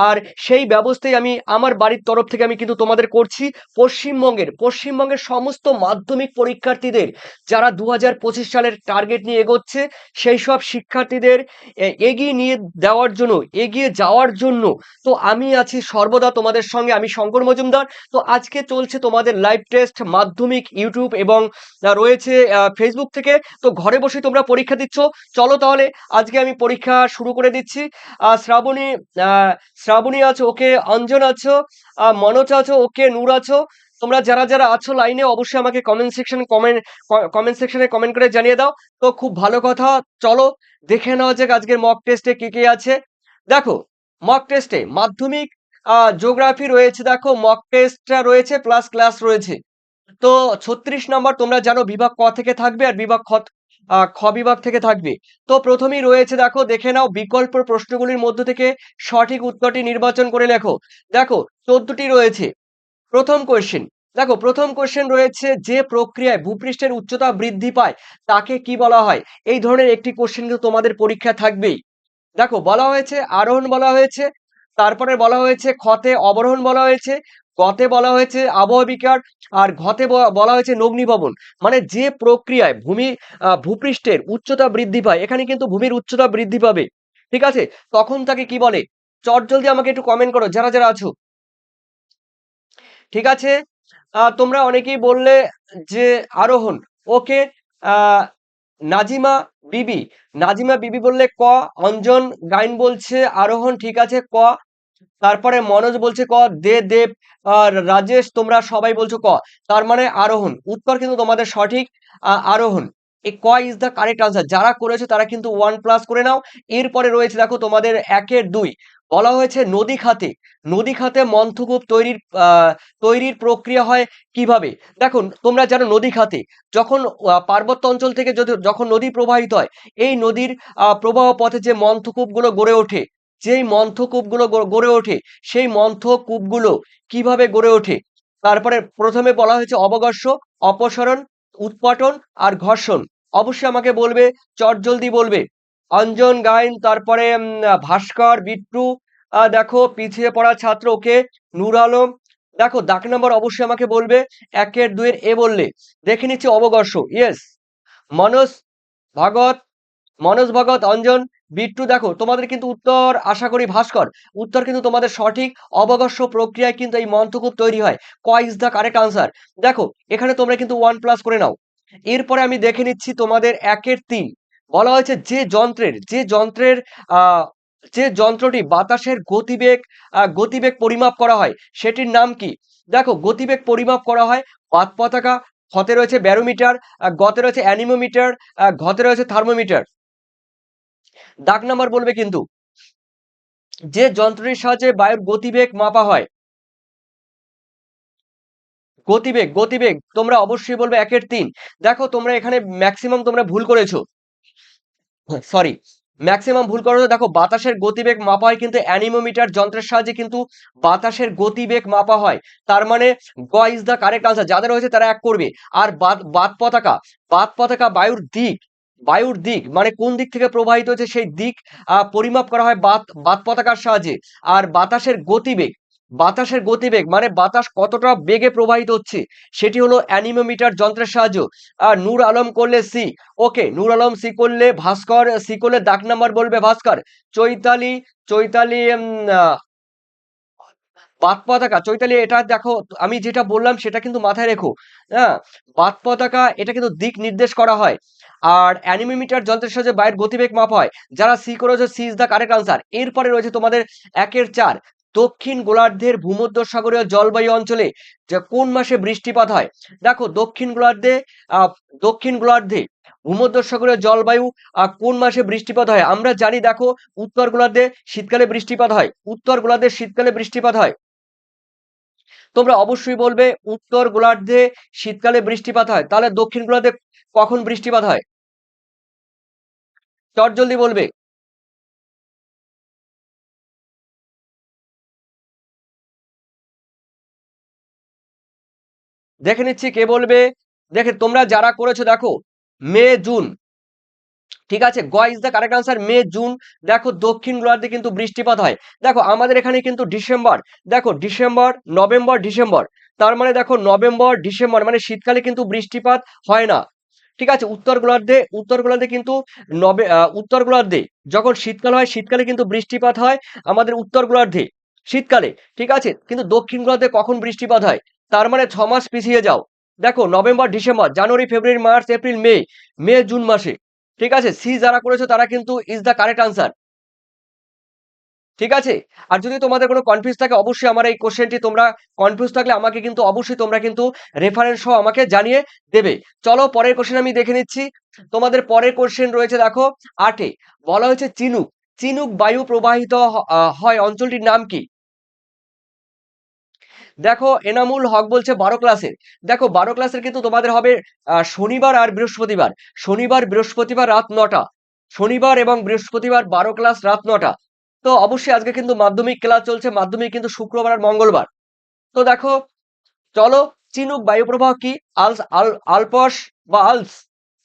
আর সেই ব্যবস্থাই আমি আমার বাড়ির তরফ থেকে আমি কিন্তু তোমাদের করছি। পশ্চিমবঙ্গের সমস্ত মাধ্যমিক পরীক্ষার্থীদের যারা 2025 সালের টার্গেট নিয়ে এগোচ্ছে, সেই সব শিক্ষার্থীদের এগিয়ে নিয়ে দেওয়ার জন্য, এগিয়ে যাওয়ার জন্য তো আমি আছি সর্বদা তোমাদের সঙ্গে। আমি শঙ্কর মজুমদার। তো আজকে চলছে তোমাদের লাইভ টেস্ট মাধ্যমিক ইউটিউব এবং রয়েছে ফেসবুক থেকে। তো ঘরে বসে তোমরা পরীক্ষা দিচ্ছ। চলো তাহলে আজকে আমি পরীক্ষা শুরু করে দিচ্ছি। শ্রাবণী, আহ, শ্রাবণী আছো, ওকে। অঞ্জন আছো, মনোজ আছো, ওকে। নূর আছো। তোমরা যারা যারা আছো লাইনে অবশ্যই আমাকে কমেন্ট সেকশনে কমেন্ট করে জানিয়ে দাও। তো খুব ভালো কথা। চলো দেখে নেওয়া যাক আজকের মক টেস্টে কে কে আছে। দেখো, মক টেস্টে মাধ্যমিক জিওগ্রাফি রয়েছে। দেখো, মক টেস্টটা রয়েছে প্লাস ক্লাস রয়েছে। তো 36 নম্বর তোমরা জানো বিভাগ ক থেকে থাকবে আর বিভাগ খ বিভাগ থেকে থাকবে। তো প্রথমেই রয়েছে, দেখো দেখে নাও, বিকল্প প্রশ্নগুলির মধ্য থেকে সঠিক উত্তরটি নির্বাচন করে লেখো। দেখো 14টি রয়েছে। প্রথম কোয়েশ্চেন, দেখো প্রথম কোয়েশ্চেন রয়েছে, যে প্রক্রিয়ায় ভূপৃষ্ঠের উচ্চতা বৃদ্ধি পায় তাকে কি বলা হয়? এই ধরনের একটি কোশ্চেন কিন্তু তোমাদের পরীক্ষা থাকবেই। দেখো বলা হয়েছে আরোহণ বলা হয়েছে, তারপরে বলা হয়েছে খতে অবরোহণ বলা হয়েছে, গতে বলা হয়েছে আবহ বিকার, আর ঘতে বলা হয়েছে নগ্নিভবন। মানে যে প্রক্রিয়ায় ভূপৃষ্ঠের উচ্চতা বৃদ্ধি পায়, এখানে কিন্তু ভূমির উচ্চতা বৃদ্ধি পাবে, ঠিক আছে, তখন তাকে কি বলে? চটজলদি আমাকে একটু কমেন্ট করো যারা যারা আছো। ঠিক আছে, তোমরা অনেকেই বললে যে আরোহণ। ওকে। আহ নাজিমা বিবি, নাজিমা বিবি বললে ক। অঞ্জন গাইন বলছে আরোহণ, ঠিক আছে ক। তারপরে মনোজ বলছে ক। দেব আর রাজেশ তোমরা সবাই বলছো ক। তার মানে আরোহণ উত্তর কিন্তু তোমাদের সঠিক। আরোহণ, এই ক ইজ দ্য কারেক্ট আনসার। যারা করেছো তারা কিন্তু 1+ করে নাও। এরপরে রয়েছে দেখো তোমাদের 1-2 বলা হয়েছে নদী খাতে। নদী খাতে মন্থকূপ তৈরির প্রক্রিয়া হয় কিভাবে? দেখো তোমরা জানো নদী খাতে যখন পার্বত্য অঞ্চল থেকে যখন নদী প্রবাহিত হয়, এই নদীর প্রবাহ পথে যে মন্থকূপগুলো গড়ে ওঠে, যেই মন্থকূপগুলো গড়ে ওঠে, সেই মন্থকূপগুলো কিভাবে গড়ে ওঠে? তারপরে প্রথমে বলা হয়েছে অবঘর্ষ, অপসরণ, উৎপাটন আর ঘর্ষণ। অবশ্যই আমাকে বলবে, চটজলদি বলবে। অঞ্জন গাইন, তারপরে ভাস্কর, বিট্টু, দেখো পিছিয়ে পড়া ছাত্র, ওকে। নূর আলম, দেখো দাগ নাম্বার অবশ্যই আমাকে বলবে। 1-2 এ বললে দেখে নিচ্ছি অবঘর্ষ, ইয়েস। মনোজ ভগত, অঞ্জন, বিট্টু, দেখো তোমাদের কিন্তু উত্তর আশা করি ভাস্কর। উত্তর কিন্তু তোমাদের সঠিক। অবঘর্ষ প্রক্রিয়ায় কিন্তু এই মন্থকূপ তৈরি হয়। ক ইজ দ্য কারেক্ট আনসার। দেখো এখানে তোমরা কিন্তু 1+ করে নাও। এরপরে আমি দেখে নিচ্ছি তোমাদের 1-3 বলা হয়েছে, আহ যে যন্ত্রটি বাতাসের গতিবেগ পরিমাপ করা হয় সেটির নাম কি? দেখো গতিবেগ পরিমাপ করা হয় বাত পতাকা, হতে রয়েছে ব্যারোমিটার, গতে রয়েছে অ্যানিমোমিটার, ঘতে রয়েছে থার্মোমিটার। দাগ নাম্বার বলবে কিন্তু। যে যন্ত্রের সাহায্যে বায়ুর গতিবেগ মাপা হয়, গতিবেগ তোমরা অবশ্যই বলবে 1-3। দেখো তোমরা এখানে ম্যাক্সিমাম তোমরা ভুল করেছো, সরি, ম্যাক্সিমাম ভুল করেছো। দেখো বাতাসের গতিবেগ মাপা হয় কিন্তু অ্যানিমোমিটার যন্ত্রের সাহায্যে কিন্তু বাতাসের গতিবেগ মাপা হয়। তার মানে গ ইজ দ্য কারেক্ট আনসার। যাদের হয়েছে তারা 1 করবে। আর বাত পতাকা বায়ুর দিক মানে কোন দিক থেকে প্রবাহিত হচ্ছে সেই দিক পরিমাপ করা হয় বাত পতাকার সাহায্যে। আর বাতাসের গতিবেগ মানে বাতাস কতটা বেগে প্রবাহিত হচ্ছে সেটি হলো অ্যানিমোমিটার যন্ত্রের সাহায্য। আর নূর আলম করলে সি, ওকে। নূর আলম সি করলে, ভাস্কর সি করলে দাগ নাম্বার বলবে ভাস্কর। চৈতালি, চৈতালি বাত পতাকা, চৈতালি এটা দেখো, আমি যেটা বললাম সেটা কিন্তু মাথায় রেখো। হ্যাঁ, বাত পতাকা এটা কিন্তু দিক নির্দেশ করা হয়। আর অ্যানিমোমিটার যন্ত্রের সাহায্যে বায়ুর গতিবেগ মাপা হয়। যারা সি করেছে C is the correct answer. এরপরে রয়েছে তোমাদের 1-4 দক্ষিণ গোলার্ধের ভূমধ্যসাগরীয় জলবায়ু অঞ্চলে যে কোন মাসে বৃষ্টিপাত হয়? দেখো দক্ষিণ গোলার্ধে ভূমধ্যসাগরীয় জলবায়ু কোন মাসে বৃষ্টিপাত হয় আমরা জানি। দেখো উত্তর গোলার্ধে শীতকালে বৃষ্টিপাত হয়, তোমরা অবশ্যই বলবে উত্তর গোলার্ধে শীতকালে বৃষ্টিপাত হয়। তাহলে দক্ষিণ গোলার্ধে কখন বৃষ্টিপাত হয়? চটজলদি বলবে। দেখে নিচ্ছি কে বলবে। দেখে তোমরা যারা করেছো, দেখো মে জুন, ঠিক আছে, গ is the correct answer. May June, দেখো দক্ষিণ গোলার্ধে কিন্তু বৃষ্টিপাত হয়। দেখো আমাদের এখানে কিন্তু ডিসেম্বর, দেখো ডিসেম্বর, নভেম্বর, ডিসেম্বর, তার মানে দেখো নভেম্বর ডিসেম্বর মানে শীতকালে কিন্তু বৃষ্টিপাত হয় না। ঠিক আছে, উত্তর গোলার্ধে কিন্তু উত্তর গোলার্ধে যখন শীতকাল হয় শীতকালে কিন্তু বৃষ্টিপাত হয় আমাদের উত্তর গোলার্ধে শীতকালে। ঠিক আছে, কিন্তু দক্ষিণ গোলার্ধে কখন বৃষ্টিপাত হয়? তার মানে 6 মাস পিছিয়ে যাও। দেখো November December January February March April May, May June মাসে। ঠিক আছে, সি যারা করেছো তারা কিন্তু ইজ দ্য কারেক্ট আনসার। ঠিক আছে, আর যদি তোমাদের কোনো কনফিউজ থাকে অবশ্যই আমার এই কোশ্চেনটি তোমরা কনফিউজ থাকলে আমাকে কিন্তু অবশ্যই তোমরা কিন্তু রেফারেন্স সহ আমাকে জানিয়ে দেবে। চলো পরের কোশ্চেন আমি দেখে নিচ্ছি। তোমাদের পরের কোশ্চেন রয়েছে দেখো 8-এ, বলা হয়েছে চিনুক, চিনুক বায়ু প্রবাহিত হয় অঞ্চলটির নাম কি? দেখো এনামুল হক বলছে 12 ক্লাসের। দেখো 12 ক্লাসের কিন্তু তোমাদের হবে শনিবার আর বৃহস্পতিবার। শনিবার বৃহস্পতিবার রাত 9টা, শনিবার এবং বৃহস্পতিবার 12 ক্লাস রাত 9টা। তো অবশ্যই আজকে কিন্তু মাধ্যমিক ক্লাস চলছে, মাধ্যমিক কিন্তু শুক্রবার আর মঙ্গলবার। তো দেখো চলো, চিনুক বায়ুপ্রবাহ কি? আলস আল আলপস বা আলস,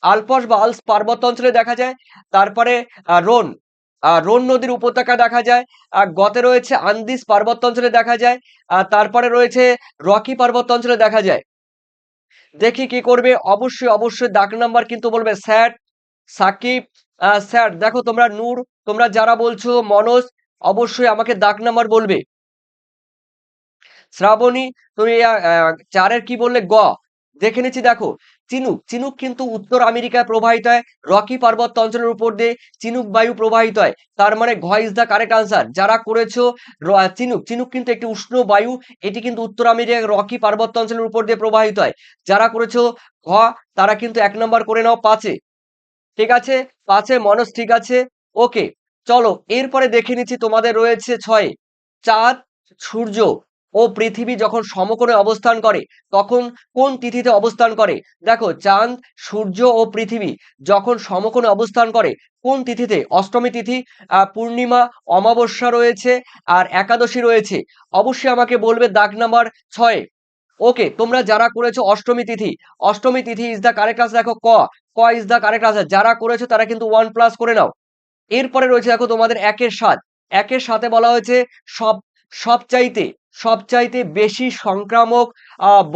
আলপস বা আলস পার্বত্য অঞ্চলে দেখা যায়। তারপরে রোন, রোন নদীর উপত্যকা দেখা যায়। গতে রয়েছে আন্দিজ পার্বত্য অঞ্চলে দেখা যায়। তারপরে রয়েছে রকি পার্বত্য অঞ্চলে দেখা যায়। দেখি কি করবে, অবশ্যই অবশ্যই দাগ নাম্বার কিন্তু বলবে স্যাট, সাকিব, স্যাট। দেখো তোমরা নূর, তোমরা যারা বলছো মনোজ, অবশ্যই আমাকে দাগ নাম্বার বলবে। শ্রাবণী, তুমি 4-এর কি বললে? গ। দেখে নিচ্ছি, দেখো চিনুক, চিনুক কিন্তু উত্তর আমেরিকায় প্রবাহিত হয়, রকি পার্বত্য অঞ্চলের উপর দিয়ে চিনুক বায়ু প্রবাহিত হয়। তার মানে ঘ ইজ দ্য কারেক্ট আনসার। যারা করেছো চিনুক, চিনুক কিন্তু একটি উষ্ণ বায়ু, এটি কিন্তু উত্তর আমেরিকার রকি পার্বত্য অঞ্চলের উপর দিয়ে প্রবাহিত হয়। যারা করেছো ঘ তারা কিন্তু 1 নম্বর করে নাও 5-এ। ঠিক আছে, 5-এ মনোজ, ঠিক আছে। ওকে, চলো এরপরে দেখে নিচ্ছি তোমাদের রয়েছে 6-এ, চাঁদ, সূর্য ও পৃথিবী যখন সমকোণে অবস্থান করে তখন কোন তিথিতে অবস্থান করে? দেখো চাঁদ, সূর্য ও পৃথিবী যখন সমকোণে অবস্থান করে কোন তিথিতে? অষ্টমী তিথি, পূর্ণিমা, অমাবস্যা রয়েছে আর একাদশী রয়েছে। অবশ্যই আমাকে বলবে দাগ নাম্বার 6-এ। ওকে, তোমরা যারা করেছো অষ্টমী তিথি, অষ্টমী তিথি ইজ দ্য কারেক্ট আনসার। দেখো ক, ক ইজ দ্য কারেক্ট আনসার। যারা করেছো তারা কিন্তু 1+ করে নাও। এরপরে রয়েছে দেখো তোমাদের 1-এর 7, 1-এর 7-এ বলা হয়েছে সব সবচাইতে সবচাইতে বেশি সংক্রামক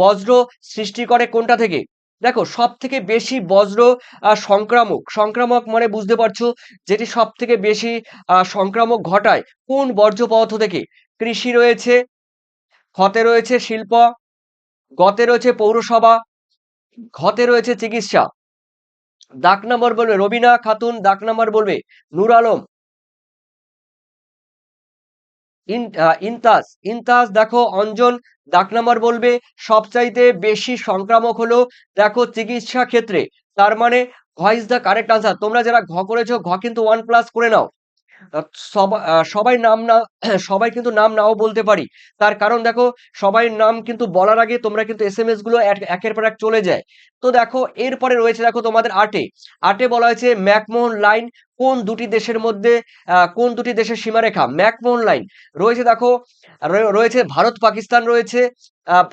বজ্র সৃষ্টি করে কোনটা থেকে? দেখো সব থেকে বেশি বজ্র সংক্রামক, সংক্রামক মানে বুঝতে পারছো, যেটি সব থেকে বেশি সংক্রামক ঘটায় কোন বর্জ্য পদার্থ থেকে? কৃষি রয়েছে, ক্ষতে রয়েছে শিল্প, গতে রয়েছে পৌরসভা, ঘতে রয়েছে চিকিৎসা। দাগ নাম্বার বলবে রবিনা খাতুন, দাগ নাম্বার বলবে নূর আলম, ইনতাস, ইনতাস। দেখো অঞ্জন, দাগ নাম্বার বলবে সবচাইতে বেশি সংক্রামক হলো দেখো চিকিৎসা ক্ষেত্রে। তার মানে ঘ ইজ দ্য কারেক্ট আনসার। তোমরা যারা ঘ করেছো ঘ কিন্তু 1+ করে নাও। সবাই নাম না সবাই কিন্তু নাম নাও বলতে পারি। তার কারণ দেখো সবাই নাম কিন্তু বলার আগে তোমরা কিন্তু এসএমএস গুলো একের পর এক চলে যায়। তো দেখো এরপরে রয়েছে দেখো তোমাদের 8-এ, 8-এ বলা হয়েছে ম্যাকমোহন লাইন কোন দুটি দেশের মধ্যে, কোন দুটি দেশের সীমারেখা? ম্যাকমোহন লাইন রয়েছে দেখো, রয়েছে ভারত পাকিস্তান রয়েছে,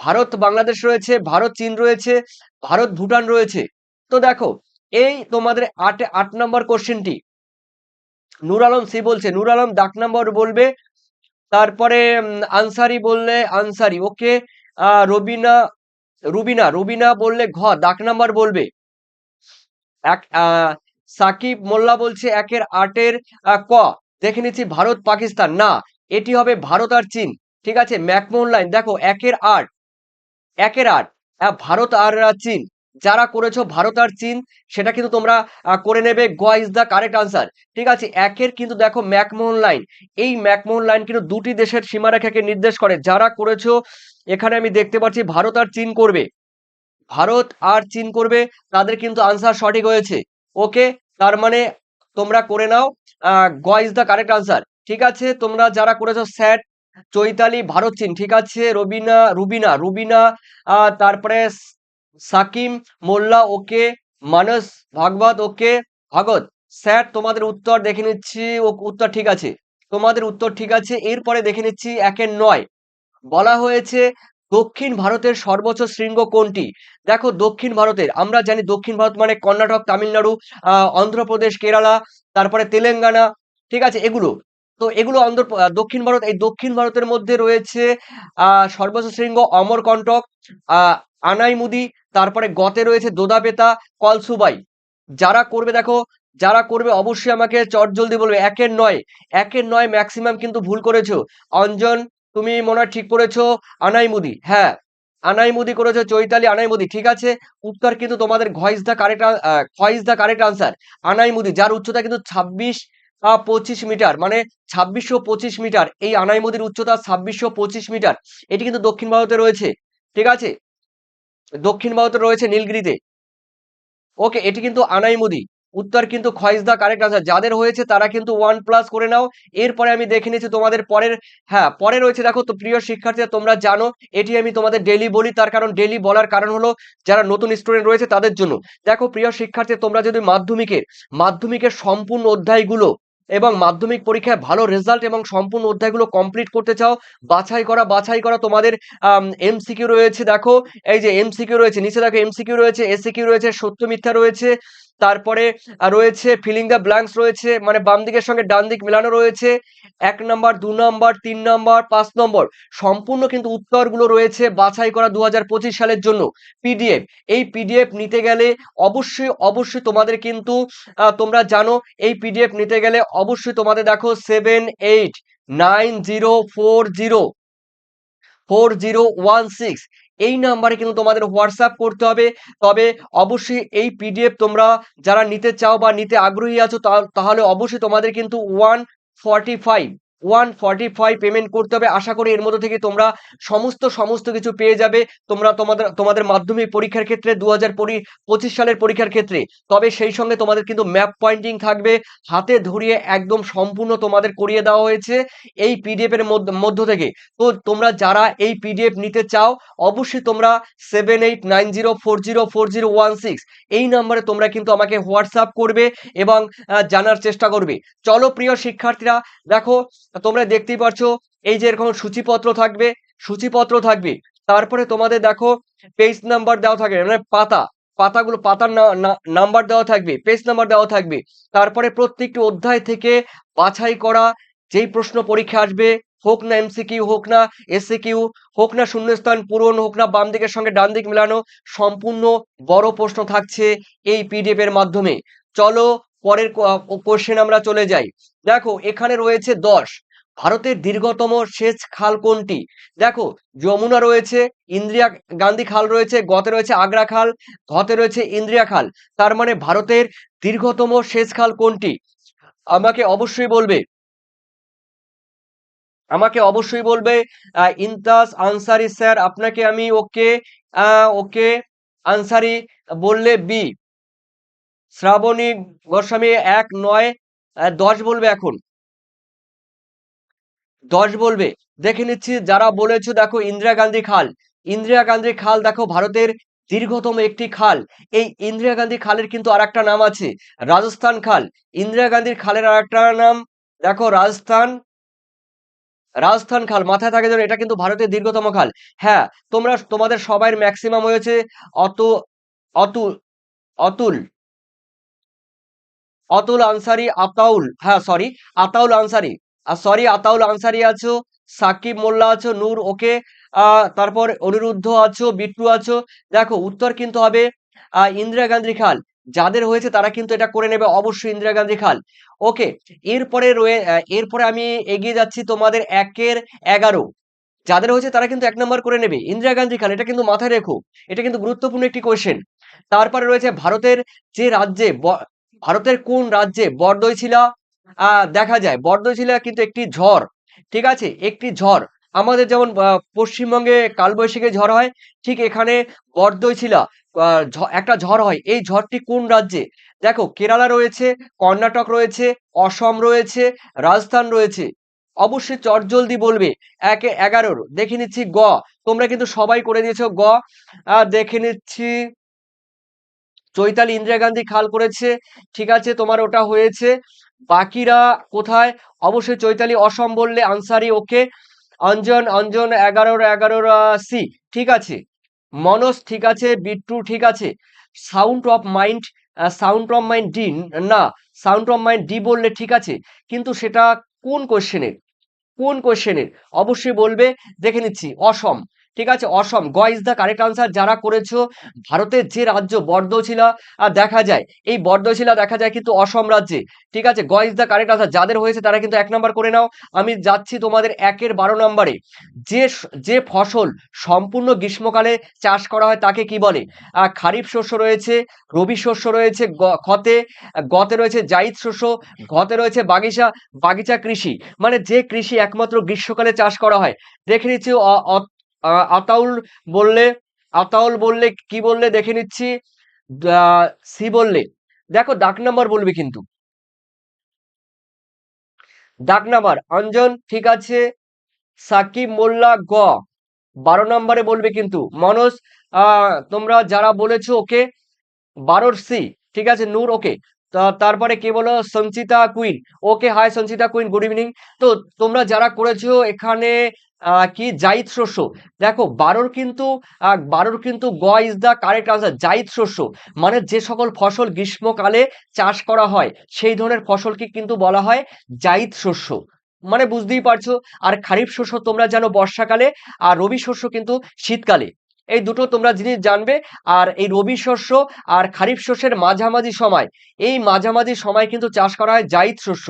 ভারত বাংলাদেশ রয়েছে, ভারত চীন রয়েছে, ভারত ভুটান রয়েছে। তো দেখো এই তোমাদের 8 নম্বর কোশ্চেনটি নূর আলম সি বলছে, নূর আলম দাগ নাম্বার বলবে। তারপরে আনসারি বললে আনসারি, ওকে। রবিনা, রুবিনা, রুবিনা বললে ঘ, দাগ নাম্বার বলবে এক। সাকিব মোল্লা বলছে 1-এর 8-এর ক। দেখে নিচ্ছি ভারত পাকিস্তান না, এটি হবে ভারত আর চীন। ঠিক আছে, ম্যাকমোহন লাইন দেখো 1-এর 8, 1-এর 8, ভারত আর চীন। যারা করেছো ভারত আর চীন সেটা কিন্তু তোমরা করে নেবে, গ ইজ দ্য কারেক্ট আনসার। ঠিক আছে, 1-এর কিন্তু দেখো ম্যাকমোহন লাইন, এই ম্যাকমোহন লাইন কিন্তু দুটি দেশের সীমারেখাকে নির্দেশ করে। যারা করেছো এখানে আমি দেখতে পাচ্ছি ভারত আর চীন করবে, ভারত আর চীন করবে, তাদের কিন্তু আনসার সঠিক হয়েছে। ওকে, তার মানে তোমরা করে নাও, গ ইজ দ্য কারেক্ট আনসার। ঠিক আছে, তোমরা যারা করেছো স্যাট, চৈতালি, ভারত চীন, ঠিক আছে, রবিনা, রুবিনা, রুবিনা, তারপরে সাকিম মোল্লা, ওকে, মানস ভাগবত, ওকে, ভাগত, স্যার তোমাদের উত্তর দেখে নিচ্ছি। ও উত্তর ঠিক আছে, তোমাদের উত্তর ঠিক আছে। এরপরে দেখে নিচ্ছি 1-এর 9, বলা হয়েছে দক্ষিণ ভারতের সর্বোচ্চ শৃঙ্গ কোনটি? দেখো দক্ষিণ ভারতের আমরা জানি দক্ষিণ ভারত মানে কর্ণাটক, তামিলনাড়ু, অন্ধ্রপ্রদেশ, কেরালা, তারপরে তেলেঙ্গানা, ঠিক আছে এগুলো। তো এগুলো দক্ষিণ ভারত, এই দক্ষিণ ভারতের মধ্যে রয়েছে সর্বোচ্চ শৃঙ্গ অমরকন্টক, আহ আনাইমুদি, তারপরে গতে রয়েছে দোদাবেতা, কলসুবাই। যারা করবে দেখো, যারা করবে অবশ্যই আমাকে চটজলদি বলবে। একের নয়, একের নয় ম্যাক্সিমাম কিন্তু ভুল করেছো। অঞ্জন, তুমি মনে হয় ঠিক করেছো আনাইমুদি, হ্যাঁ আনাইমুদি করেছো। চৈতালি আনাইমুদি, ঠিক আছে। উত্তর কিন্তু তোমাদের ঘ is the correct answer. Anamudi, যার উচ্চতা কিন্তু 25 মিটার, মানে 2625 মিটার। এই আনাইমুদির উচ্চতা 2625 মিটার। এটি কিন্তু দক্ষিণ ভারতে রয়েছে, ঠিক আছে। দক্ষিণ ভারতে রয়েছে নীলগিরিতে। ওকে, এটি কিন্তু আনাইমুদি। উত্তর কিন্তু খ ইজ দা কারেক্ট আনসার। যাদের হয়েছে তারা কিন্তু 1+ করে নাও। এরপরে আমি দেখে নিয়েছি তোমাদের পরের, হ্যাঁ পরে রয়েছে দেখো। তো প্রিয় শিক্ষার্থীরা তোমরা জানো এটি আমি তোমাদের ডেলি বলি, তার কারণ ডেলি বলার কারণ হলো যারা নতুন স্টুডেন্ট রয়েছে তাদের জন্য। দেখো প্রিয় শিক্ষার্থী, তোমরা যদি মাধ্যমিকের সম্পূর্ণ অধ্যায়গুলো এবং মাধ্যমিক পরীক্ষায় ভালো রেজাল্ট এবং সম্পূর্ণ অধ্যায়গুলো কমপ্লিট করতে চাও, বাছাই করা তোমাদের এমসিকিউ রয়েছে। দেখো এই যে এমসিকিউ রয়েছে, নিচে দেখো এমসিকিউ রয়েছে, এসিকিউ রয়েছে, সত্য মিথ্যা রয়েছে, তারপরে রয়েছে ফিলিং দ্য ব্ল্যাঙ্কস রয়েছে, মানে বাম দিকের সঙ্গে ডান দিক মেলানো রয়েছে। 1 নম্বর, 2 নম্বর, 3 নম্বর, 5 নম্বর সম্পূর্ণ কিন্তু উত্তরগুলো রয়েছে বাছাই করা 2025 সালের জন্য পিডিএফ। এই পিডিএফ নিতে গেলে অবশ্যই তোমাদের কিন্তু তোমরা জানো এই পিডিএফ নিতে গেলে অবশ্যই তোমাদের দেখো 7890404016 এই নাম্বারে কিন্তু তোমাদের হোয়াটসঅ্যাপ করতে হবে। তবে অবশ্যই এই পিডিএফ তোমরা যারা নিতে চাও বা নিতে আগ্রহী আছো তাহলে অবশ্যই তোমাদের কিন্তু 145 পেমেন্ট করতে হবে। আশা করি এর মধ্যে থেকে তোমরা সমস্ত কিছু পেয়ে যাবে তোমরা তোমাদের মাধ্যমিক পরীক্ষার ক্ষেত্রে 2025 সালের পরীক্ষার ক্ষেত্রে। তবে সেই সঙ্গে তোমাদের কিন্তু ম্যাপ পয়েন্টিং থাকবে, হাতে ধরিয়ে একদম সম্পূর্ণ তোমাদের করিয়ে দেওয়া হয়েছে এই পিডিএফ এর মধ্য থেকে। তো তোমরা যারা এই পিডিএফ নিতে চাও অবশ্যই তোমরা 7890404016 এই নাম্বারে তোমরা কিন্তু আমাকে হোয়াটসঅ্যাপ করবে এবং জানার চেষ্টা করবে। চলো প্রিয় শিক্ষার্থীরা, দেখো তোমরা দেখতেই পাচ্ছ এই যে এরকম সূচিপত্র থাকবে। তারপরে তোমাদের দেখো পেজ নাম্বার দেওয়া থাকবে, মানে পাতার নাম্বার দেওয়া থাকবে, পেজ নাম্বার দেওয়া থাকবে। তারপরে প্রত্যেকটি অধ্যায় থেকে বাছাই করা যেই প্রশ্ন পরীক্ষা আসবে, হোক না এমসিকিউ, হোক না এসিকিউ, হোক না শূন্যস্থান পূরণ, হোক না বাম দিকের সঙ্গে ডান দিক মেলানো, সম্পূর্ণ বড় প্রশ্ন থাকছে এই পিডিএফ এর মাধ্যমে। চলো পরের কোশ্চেন আমরা চলে যাই। দেখো এখানে রয়েছে 10। ভারতের দীর্ঘতম সেচ খাল কোনটি? দেখো যমুনা রয়েছে, ইন্দিরা গান্ধী খাল রয়েছে, গতে রয়েছে আগ্রা খাল, ঘতে রয়েছে ইন্দিরা খাল। তার মানে ভারতের দীর্ঘতম সেচ খাল কোনটি? আমাকে অবশ্যই বলবে, ইনতাস আনসারি স্যার, আপনাকে আমি ওকে আনসারি বললে বি। শ্রাবণী গোস্বামী 1, 9, 10 বলবে এখন, 10 বলবে। দেখে নিচ্ছি যারা বলেছো। দেখো ইন্দিরা গান্ধী খাল দেখো ভারতের দীর্ঘতম একটি খাল। এই ইন্দিরা গান্ধী খালের কিন্তু আরেকটা নাম আছে, রাজস্থান খাল। ইন্দিরা গান্ধীর খালের আরেকটা নাম দেখো রাজস্থান খাল। মাথায় থাকে যেন, এটা কিন্তু ভারতের দীর্ঘতম খাল। হ্যাঁ, তোমাদের সবাই ম্যাক্সিমাম হয়েছে অত অতুল অতুল অতুল আনসারি, আতাউল, হ্যাঁ সরি আতাউল আনসারি, আতাউল আনসারি আছো, সাকিব মোল্লা আছো, নূর, ওকে। তারপর অনিরুদ্ধ আছো, বিট্টু আছো। দেখো উত্তর কিন্তু হবে ইন্দিরা গান্ধী খাল। যাদের হয়েছে তারা কিন্তু এটা করে নেবে অবশ্যই, ইন্দিরা গান্ধী খাল। ওকে, এরপরে আমি এগিয়ে যাচ্ছি তোমাদের 1-11। যাদের হয়েছে তারা কিন্তু 1 নম্বর করে নেবে ইন্দিরা গান্ধী খাল, এটা কিন্তু মাথায় রেখো, এটা কিন্তু গুরুত্বপূর্ণ একটি কোয়েশ্চেন। তারপরে রয়েছে ভারতের কোন রাজ্যে বরদৈচিলা দেখা যায়? বরদৈচিলা কিন্তু একটি ঝড়, ঠিক আছে, একটি ঝড়। আমাদের যেমন পশ্চিমবঙ্গে কালবৈশাখী ঝড় হয়, ঠিক এখানে বরদৈচিলা একটা ঝড় হয়। এই ঝড়টি কোন রাজ্যে? দেখো কেরালা রয়েছে, কর্ণাটক রয়েছে, অসম রয়েছে, রাজস্থান রয়েছে। অবশ্যই চটজলদি বলবে। 1-11 দেখে নিচ্ছি গ। তোমরা কিন্তু সবাই করে দিয়েছো গ। দেখে নিচ্ছি চৈতালি ইন্দিরা গান্ধী খাল করেছে, ঠিক আছে, তোমার ওটা হয়েছে। বাকিরা কোথায়? অবশ্যই চৈতালি অসম বললে, আনসারি ওকে। অঞ্জন অঞ্জন 11 সি ঠিক আছে। মনোজ ঠিক আছে, বিট্টু ঠিক আছে। Sound of mind, sound of mind D, না, সাউন্ড অফ মাইন্ড ডি বললে ঠিক আছে, কিন্তু সেটা কোন কোশ্চেনের, কোন কোশ্চেনের অবশ্যই বলবে। দেখে নিচ্ছি, অসম ঠিক আছে, অসম গ ইজ দ্য কারেক্ট আনসার। যারা করেছো, ভারতের যে রাজ্য বর্ধশিলা দেখা যায়, এই বর্ধশিলা দেখা যায় কিন্তু অসম রাজ্যে, ঠিক আছে। গ ইজ দ্য কারেক্ট আনসার। যাদের হয়েছে তারা কিন্তু 1 নাম্বার করে নাও। আমি যাচ্ছি তোমাদের 1-এর 12 নম্বরে। যে ফসল সম্পূর্ণ গ্রীষ্মকালে চাষ করা হয় তাকে কি বলে? খারিফ শস্য রয়েছে, রবি শস্য রয়েছে খতে, গতে রয়েছে জাইদ শস্য, ঘতে রয়েছে বাগিচা, বাগিচা কৃষি, মানে যে কৃষি একমাত্র গ্রীষ্মকালে চাষ করা হয়। দেখে নিচ্ছি আতাউল বললে, আতাউল বললে কি বললে দেখে নিচ্ছি, সি বললে। দেখো ডাক নাম্বার বলবি কিন্তু, ডাক নাম্বার অঞ্জন ঠিক আছে, সাকিব মোল্লা গ 12 নম্বরে বলবে কিন্তু। মনোজ, তোমরা যারা বলেছো ওকে, 12 সি ঠিক আছে। নূর ওকে। তারপরে কে বলো? Sanchita queen okay, hi Sanchita queen, good evening. তো তোমরা যারা করেছো এখানে কি জাইদ শস্য, দেখো 12 কিন্তু গ is the correct answer. Zaid শস্য মানে যে সকল ফসল গ্রীষ্মকালে চাষ করা হয় সেই ধরনের ফসলকে কিন্তু বলা হয় জাইদ শস্য, মানে বুঝতেই পারছো। আর খারিফ শস্য তোমরা জানো বর্ষাকালে, আর রবি শস্য কিন্তু শীতকালে। এই দুটো তোমরা জিনিস জানবে। আর এই রবি শস্য আর খারিফ শস্যের মাঝামাঝি সময়, এই মাঝামাঝি সময় কিন্তু চাষ করা হয় জাইদ শস্য।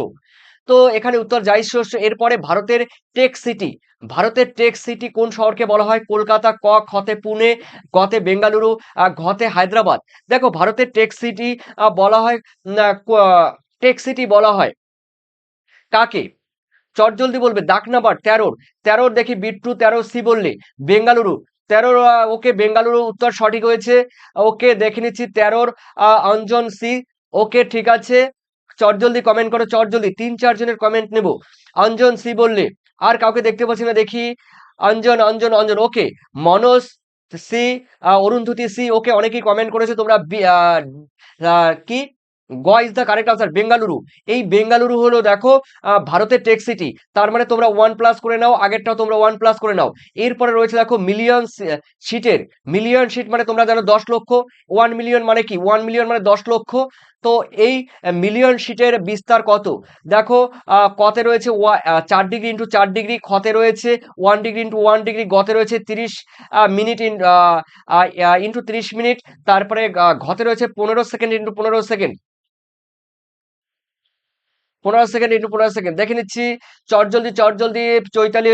তো এখানে উত্তর জাইদ শস্য। এরপরে ভারতের টেক সিটি, ভারতের টেক সিটি কোন শহরকে বলা হয়? কলকাতা ক, খতে পুনে, গতে বেঙ্গালুরু, ঘতে হায়দ্রাবাদ। দেখো ভারতের টেক সিটি বলা হয়, টেক সিটি বলা হয় কাকে? চট জলদি বলবে। ডাক নাম্বার 13, 13 দেখি বিট্টু 13 সি বললে। বেঙ্গালুরু 13, ওকে বেঙ্গালুরু উত্তর সঠিক হয়েছে। ওকে দেখে নিচ্ছি 13 অঞ্জন সি ওকে ঠিক আছে। চট জলদি কমেন্ট করো, চট জলদি 3-4 জনের কমেন্ট নেব। অঞ্জন সি বললে, আর কাউকে দেখতে পাচ্ছি না দেখি। অঞ্জন অঞ্জন অঞ্জন ওকে। মনোজ সি, অরুন্ধতী সি ওকে, অনেকেই কমেন্ট করেছে তোমরা। কি গ is the correct answer, Bengaluru. এই বেঙ্গালুরু হলো দেখো ভারতের টেক সিটি। তার মানে তোমরা 1+ করে নাও, আগেরটাও তোমরা 1+ করে নাও। এরপরে রয়েছে দেখো মিলিয়ন শিটের, মিলিয়ন শিট মানে তোমরা জানো 10 লক্ষ। 1 মিলিয়ন মানে কি? 1 মিলিয়ন মানে 10 লক্ষ। তো এই মিলিয়ন শিটের বিস্তার কত? দেখো কতে রয়েছে 4 ডিগ্রি ইন্টু 4 ডিগ্রি, খতে রয়েছে 1 ডিগ্রি ইন্টু 1 ডিগ্রি, গতে রয়েছে 30 মিনিট ইন্টু 30 মিনিট, তারপরে ঘতে রয়েছে 15 second into 15 second, 15 second into 15 second. দেখে নিচ্ছি, চট জলদি চট জলদি। চৈতালি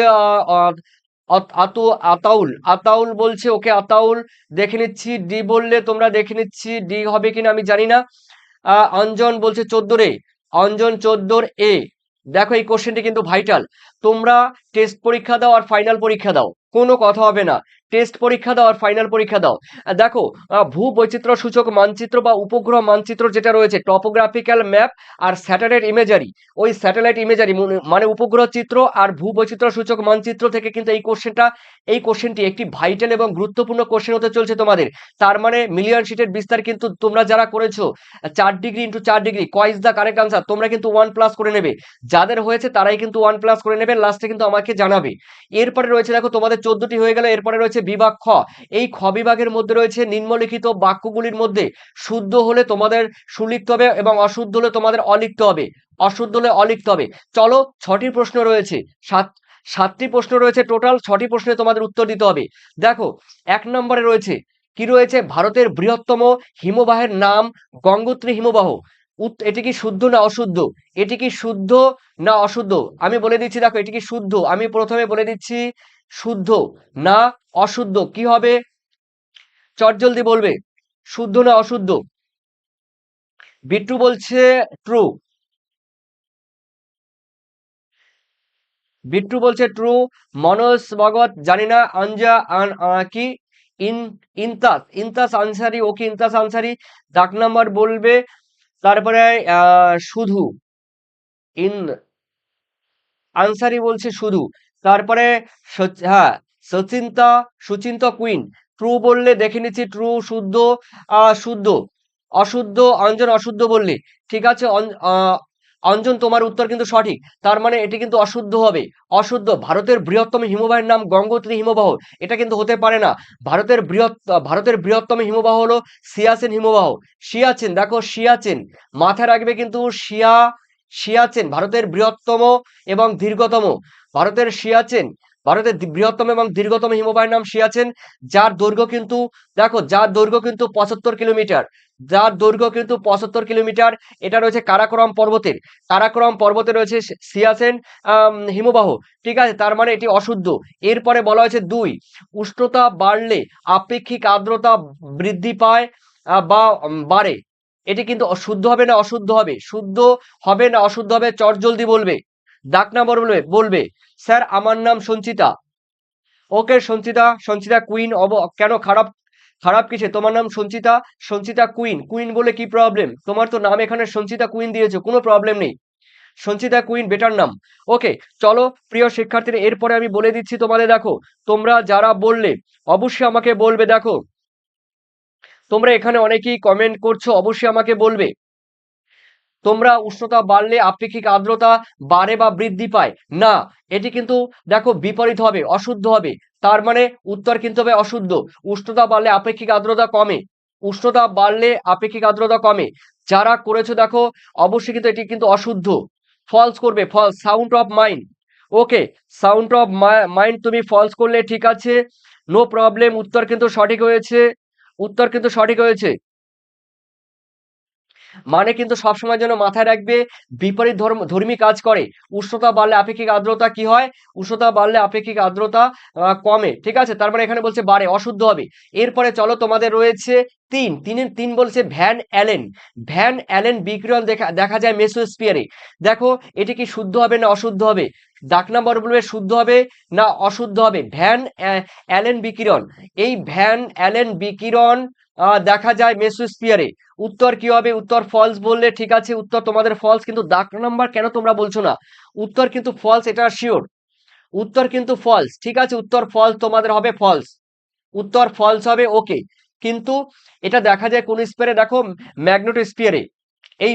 আতাউল, আতাউল বলছে ওকে, আতাউল দেখে নিচ্ছি। ডি বললে তোমরা, দেখে নিচ্ছি ডি হবে কিনা আমি জানি না। অঞ্জন বলছে 14 রে, অঞ্জন 14 এ। দেখো এই কোশ্চেনটি কিন্তু ভাইটাল। তোমরা টেস্ট পরীক্ষা দাও আর ফাইনাল পরীক্ষা দাও, কোনো কথা হবে না। টেস্ট পরীক্ষা দাও আর ফাইনাল পরীক্ষা দাও। দেখো ভূ বৈচিত্র্য সূচক মানচিত্র বা উপগ্রহ মানচিত্র যেটা রয়েছে, টপোগ্রাফিক্যাল ম্যাপ আর স্যাটেলাইট ইমেজারি, ওই স্যাটেলাইট ইমেজারি মানে উপগ্রহ চিত্র আর ভূ বৈচিত্র্য সূচক মানচিত্র থেকে কিন্তু এই কোশ্চেনটি একটি ভাইটাল এবং গুরুত্বপূর্ণ কোশ্চেন হতে চলছে তোমাদের। তার মানে মিলিয়ন শিটের বিস্তার কিন্তু তোমরা যারা করেছো 4 degree into 4 degree, choice the correct answer, তোমরা কিন্তু 1+ করে নেবে। যাদের হয়েছে তারাই কিন্তু 1+ করে নেবে, লাস্টে কিন্তু আমাকে জানাবে। এরপরে রয়েছে দেখো তোমাদের 14টি হয়ে গেল। এরপরে রয়েছে বিভাগ খ। এই খ বিভাগের মধ্যে রয়েছে নিম্নলিখিত বাক্যগুলির মধ্যে শুদ্ধ হলে তোমাদের সুলিখতে হবে এবং অশুদ্ধ হলে তোমাদের অলিখতে হবে, অশুদ্ধ হলে অলিখতে হবে। চলো 6টি প্রশ্ন রয়েছে, 7টি প্রশ্ন রয়েছে টোটাল, 6টি প্রশ্নে তোমাদের উত্তর দিতে হবে। দেখো 1 নম্বরে রয়েছে কি রয়েছে? ভারতের বৃহত্তম হিমবাহের নাম গঙ্গোত্রী হিমবাহ। এটি কি শুদ্ধ না অশুদ্ধ? এটি কি শুদ্ধ না অশুদ্ধ? আমি বলে দিচ্ছি, দেখো এটি কি শুদ্ধ, আমি প্রথমে বলে দিচ্ছি শুদ্ধ না অশুদ্ধ কি হবে? চট জলদি বলবে, শুদ্ধ না অশুদ্ধ? বিট্টু বলছে ট্রু, বিট্টু বলছে ট্রু। মনোজ ভগত জানি না। আঞ্জা কি ইন ইনতাস, ইনতাস আনসারি ওকে, ইনতাস আনসারি ডাক নাম্বার বলবে। তারপরে শুধু ইন আনসারি বলছে শুধু। তারপরে হ্যাঁ, সচিন্তা, সুচিন্তা কুইন ট্রু বললে, দেখে নিচ্ছি ট্রু, শুদ্ধ, শুদ্ধ, অশুদ্ধ, অঞ্জন অশুদ্ধ বললে। ঠিক আছে অঞ্জন তোমার উত্তর কিন্তু সঠিক, তার মানে এটি কিন্তু অশুদ্ধ হবে। অশুদ্ধ। ভারতের বৃহত্তম হিমবাহের নাম গঙ্গোত্রী হিমবাহ, এটা কিন্তু হতে পারে না। ভারতের বৃহত্তম হিমবাহ হলো সিয়াচেন হিমবাহ। সিয়াচেন, দেখো সিয়াচেন, মাথায় রাখবে কিন্তু সিয়াচেন ভারতের বৃহত্তম এবং দীর্ঘতম। ভারতের সিয়াচেন, ভারতের বৃহত্তম এবং দীর্ঘতম হিমবাহের নাম সিয়াচেন, যার দৈর্ঘ্য কিন্তু, দেখো যার দৈর্ঘ্য কিন্তু 75 কিলোমিটার, যার দৈর্ঘ্য কিন্তু 75 কিলোমিটার। এটা রয়েছে কারাকোরাম পর্বতের, কারাকোরাম পর্বতে রয়েছে সিয়াচেন হিমবাহ। ঠিক আছে, তার মানে এটি অশুদ্ধ। এরপরে বলা হয়েছে 2, উষ্ণতা বাড়লে আপেক্ষিক আর্দ্রতা বৃদ্ধি পায় বা বাড়ে। এটি কিন্তু শুদ্ধ হবে না অশুদ্ধ হবে? শুদ্ধ হবে না অশুদ্ধ হবে? চট জলদি বলবে, ডাক নাম্বার বলবে বলবে। স্যার আমার নাম সঞ্চিতা। ওকে সঞ্চিতা, সঞ্চিতা কুইন। কেন খারাপ? খারাপ কিসে? তোমার নাম সঞ্চিতা, সঞ্চিতা কুইন। কুইন বলে কি প্রবলেম? তোমার তো নাম এখানে সঞ্চিতা কুইন দিয়েছো, কোনো প্রবলেম নেই। সঞ্চিতা কুইন বেটার নাম। ওকে, চলো প্রিয় শিক্ষার্থীরা, এরপরে আমি বলে দিচ্ছি তোমাদের। দেখো তোমরা যারা বললে অবশ্যই আমাকে বলবে। দেখো তোমরা এখানে অনেকেই কমেন্ট করছো, অবশ্যই আমাকে বলবে। তোমরা উষ্ণতা বাড়লে আপেক্ষিক আর্দ্রতা বাড়ে বা বৃদ্ধি পায়, না, এটি কিন্তু দেখো বিপরীত হবে, অশুদ্ধ হবে। তার মানে উত্তর কিন্তু হবে অশুদ্ধ। উষ্ণতা বাড়লে আপেক্ষিক আর্দ্রতা কমে, উষ্ণতা বাড়লে আপেক্ষিক আর্দ্রতা কমে। যারা করেছো দেখো অবশ্যই কিন্তু এটি কিন্তু অশুদ্ধ। ফলস করবে, false. Sound of mind. Okay, sound of mind তুমি ফলস করলে ঠিক আছে, নো প্রবলেম। উত্তর কিন্তু সঠিক হয়েছে, উত্তর কিন্তু সঠিক হয়েছে। মানে কিন্তু সবসময় যেন মাথায় রাখবে, বিপরীত ধর্মী কাজ করে। উষ্ণতা বাড়লে আপেক্ষিক আর্দ্রতা কি হয়? উষ্ণতা বাড়লে আপেক্ষিক আর্দ্রতা কমে। ঠিক আছে, তার মানে এখানে বলছে বাড়ে, অশুদ্ধ হবে। এরপরে চলো তোমাদের রয়েছে 3 বলছে ভ্যান অ্যালেন। ভ্যান অ্যালেন বিকিরণ দেখা যায় মেসোস্ফিয়ারে। দেখো এটি কি শুদ্ধ হবে না অশুদ্ধ হবে? ডাক নাম্বার বলবে শুদ্ধ হবে না অশুদ্ধ হবে? ভ্যান অ্যালেন বিকিরণ, এই ভ্যান অ্যালেন বিকিরণ দেখা যায় মেসোস্ফিয়ারে। উত্তর কি হবে? উত্তর ফলস বললে ঠিক আছে, উত্তর তোমাদের ফলস। কিন্তু দাগ নাম্বার কেন তোমরা বলছো না? উত্তর কিন্তু ফলস, এটা শিওর। উত্তর কিন্তু ফলস। ঠিক আছে, উত্তর ফলস তোমাদের হবে, ফলস। উত্তর ফলস হবে। ওকে, কিন্তু এটা দেখা যায় কোন স্পিয়ারে? দেখো ম্যাগনেটোস্ফিয়ারে। এই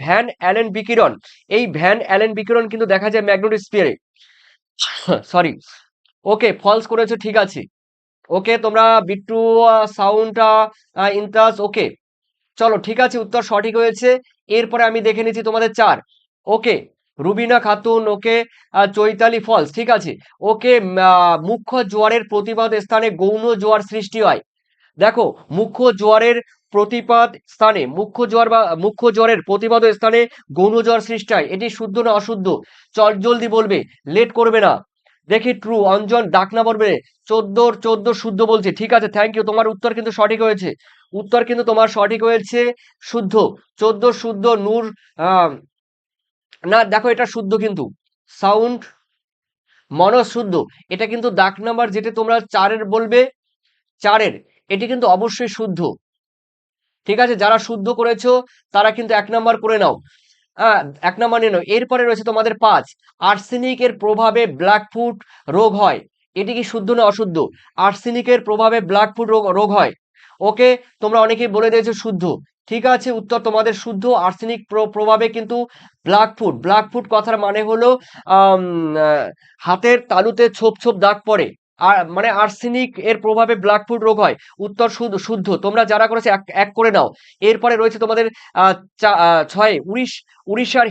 ভ্যান অ্যালেন বিকিরণ, এই ভ্যান অ্যালেন বিকিরণ কিন্তু দেখা যায় ম্যাগনেটোস্ফিয়ারে। সরি। ওকে, ফলস করেছো, ঠিক আছে। ওকে, তোমরা বিট্টু সাউন্ড ইন্টাস। ওকে, চলো ঠিক আছে, উত্তর সঠিক হয়েছে। এরপরে আমি দেখে নিচ্ছি তোমাদের 4। ওকে, রুবিনা খাতুন। ওকে, চৈতালি ফলস, ঠিক আছে। ওকে, মুখ্য জোয়ারের প্রতিবাদ স্থানে গৌণ জোয়ার সৃষ্টি হয়। দেখো মুখ্য জোয়ারের প্রতিপাদ স্থানে, মুখ্য জোয়ারের প্রতিপাদ স্থানে গৌণ জোয়ার সৃষ্টি হয়। এটি শুদ্ধ না অশুদ্ধ? চট জলদি বলবে, লেট করবে না। দেখি ট্রু। অঞ্জন ডাকনা বলবে 14 শুদ্ধ বলছে। ঠিক আছে, থ্যাংক ইউ, তোমার উত্তর কিন্তু সঠিক হয়েছে। উত্তর কিন্তু তোমার সঠিক হয়েছে, শুদ্ধ। 14 শুদ্ধ। নূর না, দেখো এটা শুদ্ধ কিন্তু। সাউন্ড মনোজ শুদ্ধ। এটা কিন্তু দাগ নাম্বার যেটা তোমরা 4-এর বলবে, 4-এর, এটি কিন্তু অবশ্যই শুদ্ধ। ঠিক আছে, যারা শুদ্ধ করেছো তারা কিন্তু 1 নাম্বার করে নাও। 1 নাম্বার নিয়ে নাও। এরপরে রয়েছে তোমাদের 5, আর্সেনিকের প্রভাবে ব্ল্যাকফুট রোগ হয়। এটি কি শুদ্ধ না অশুদ্ধ? আর্সেনিকের প্রভাবে ব্ল্যাকফুট রোগ হয়। ওকে, তোমরা অনেকেই বলে দিয়েছো শুদ্ধ। ঠিক আছে, উত্তর তোমাদের শুদ্ধ। আর্সেনিক প্রভাবে কিন্তু ব্ল্যাকফুট কথার মানে হলো আম, আহ, হাতের তালুতে ছোপ ছোপ দাগ পড়ে। আর মানে আর্সেনিক এর প্রভাবে ব্ল্যাকফুট রোগ হয়। উত্তর শুদ্ধ শুদ্ধ। তোমরা যারা করেছে এক করে নাও। এরপরে রয়েছে তোমাদের 6, উড়িষ্যার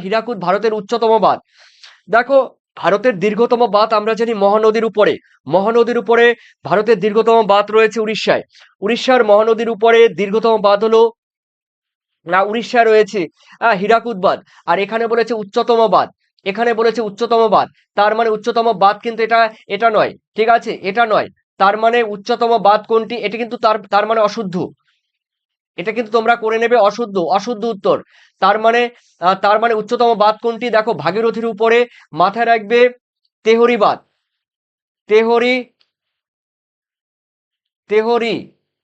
হীরাকুদ ভারতের উচ্চতম বাঁধ। দেখো ভারতের দীর্ঘতম বাঁধ আমরা জানি মহানদীর উপরে। মহানদীর উপরে ভারতের দীর্ঘতম বাঁধ রয়েছে উড়িষ্যায়। উড়িষ্যার মহানদীর উপরে দীর্ঘতম বাঁধ হলো, না, উড়িষ্যায় রয়েছে হীরাকুদ বাঁধ। আর এখানে বলেছে উচ্চতম বাঁধ, এখানে বলেছে উচ্চতম বাঁধ। তার মানে উচ্চতম বাঁধ কিন্তু এটা নয়। ঠিক আছে, এটা নয়। তার মানে উচ্চতম বাঁধ কোনটি? এটা কিন্তু তার মানে অশুদ্ধ। এটা কিন্তু তোমরা করে নেবে, অশুদ্ধ, অশুদ্ধ উত্তর। তার মানে উচ্চতম বাঁধ কোনটি? দেখো ভাগীরথীর উপরে, মাথায় রাখবে তেহরি বাঁধ। তেহরি, তেহরি,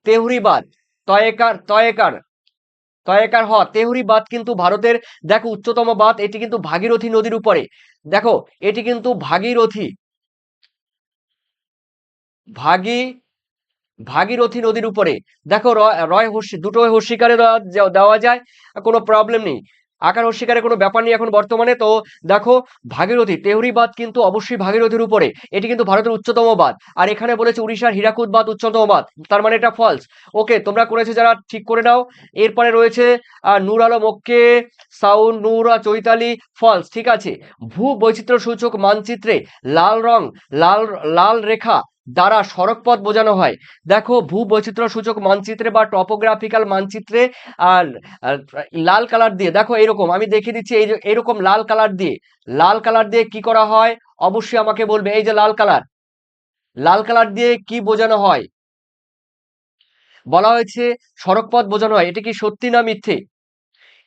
তেহরি বাঁধ। তয়েকার তেহরি বাঁধ কিন্তু ভারতের, দেখো উচ্চতম বাঁধ, এটি কিন্তু ভাগীরথী নদীর উপরে। দেখো এটি কিন্তু ভাগী ভাগীরথী নদীর উপরে। দেখো রয় হর্ষি, দুটো হর্ষিকারে দেওয়া যায়, কোনো প্রবলেম নেই। আকার অস্বীকারের কোনো ব্যাপার নেই এখন বর্তমানে। তো দেখো ভাগীরথী তেহরি বাঁধ কিন্তু অবশ্যই ভাগীরথীর উপরে, এটি কিন্তু ভারতের উচ্চতম বাঁধ। আর এখানে বলেছে উড়িষ্যার হীরাকুদ বাঁধ উচ্চতম বাঁধ, তার মানে এটা ফলস। ওকে, তোমরা করেছো যারা ঠিক করে নাও। এরপরে রয়েছে নূর আলম ওকে, সাউন্ড নূর চৈতালি ফলস, ঠিক আছে। ভূ বৈচিত্র্য সূচক মানচিত্রে লাল রং, লাল লাল রেখা দ্বারা সড়কপথ বোঝানো হয়। দেখো ভূ বৈচিত্র্য সূচক মানচিত্রে বা টপোগ্রাফিক্যাল মানচিত্রে আর আর লাল কালার দিয়ে, দেখো এরকম আমি দেখিয়ে দিচ্ছি, এই যে এরকম লাল কালার দিয়ে, লাল কালার দিয়ে কি করা হয় অবশ্যই আমাকে বলবে। এই যে লাল কালার, লাল কালার দিয়ে কি বোঝানো হয়? বলা হয়েছে সড়কপথ বোঝানো হয়। এটা কি সত্যি না মিথ্যে?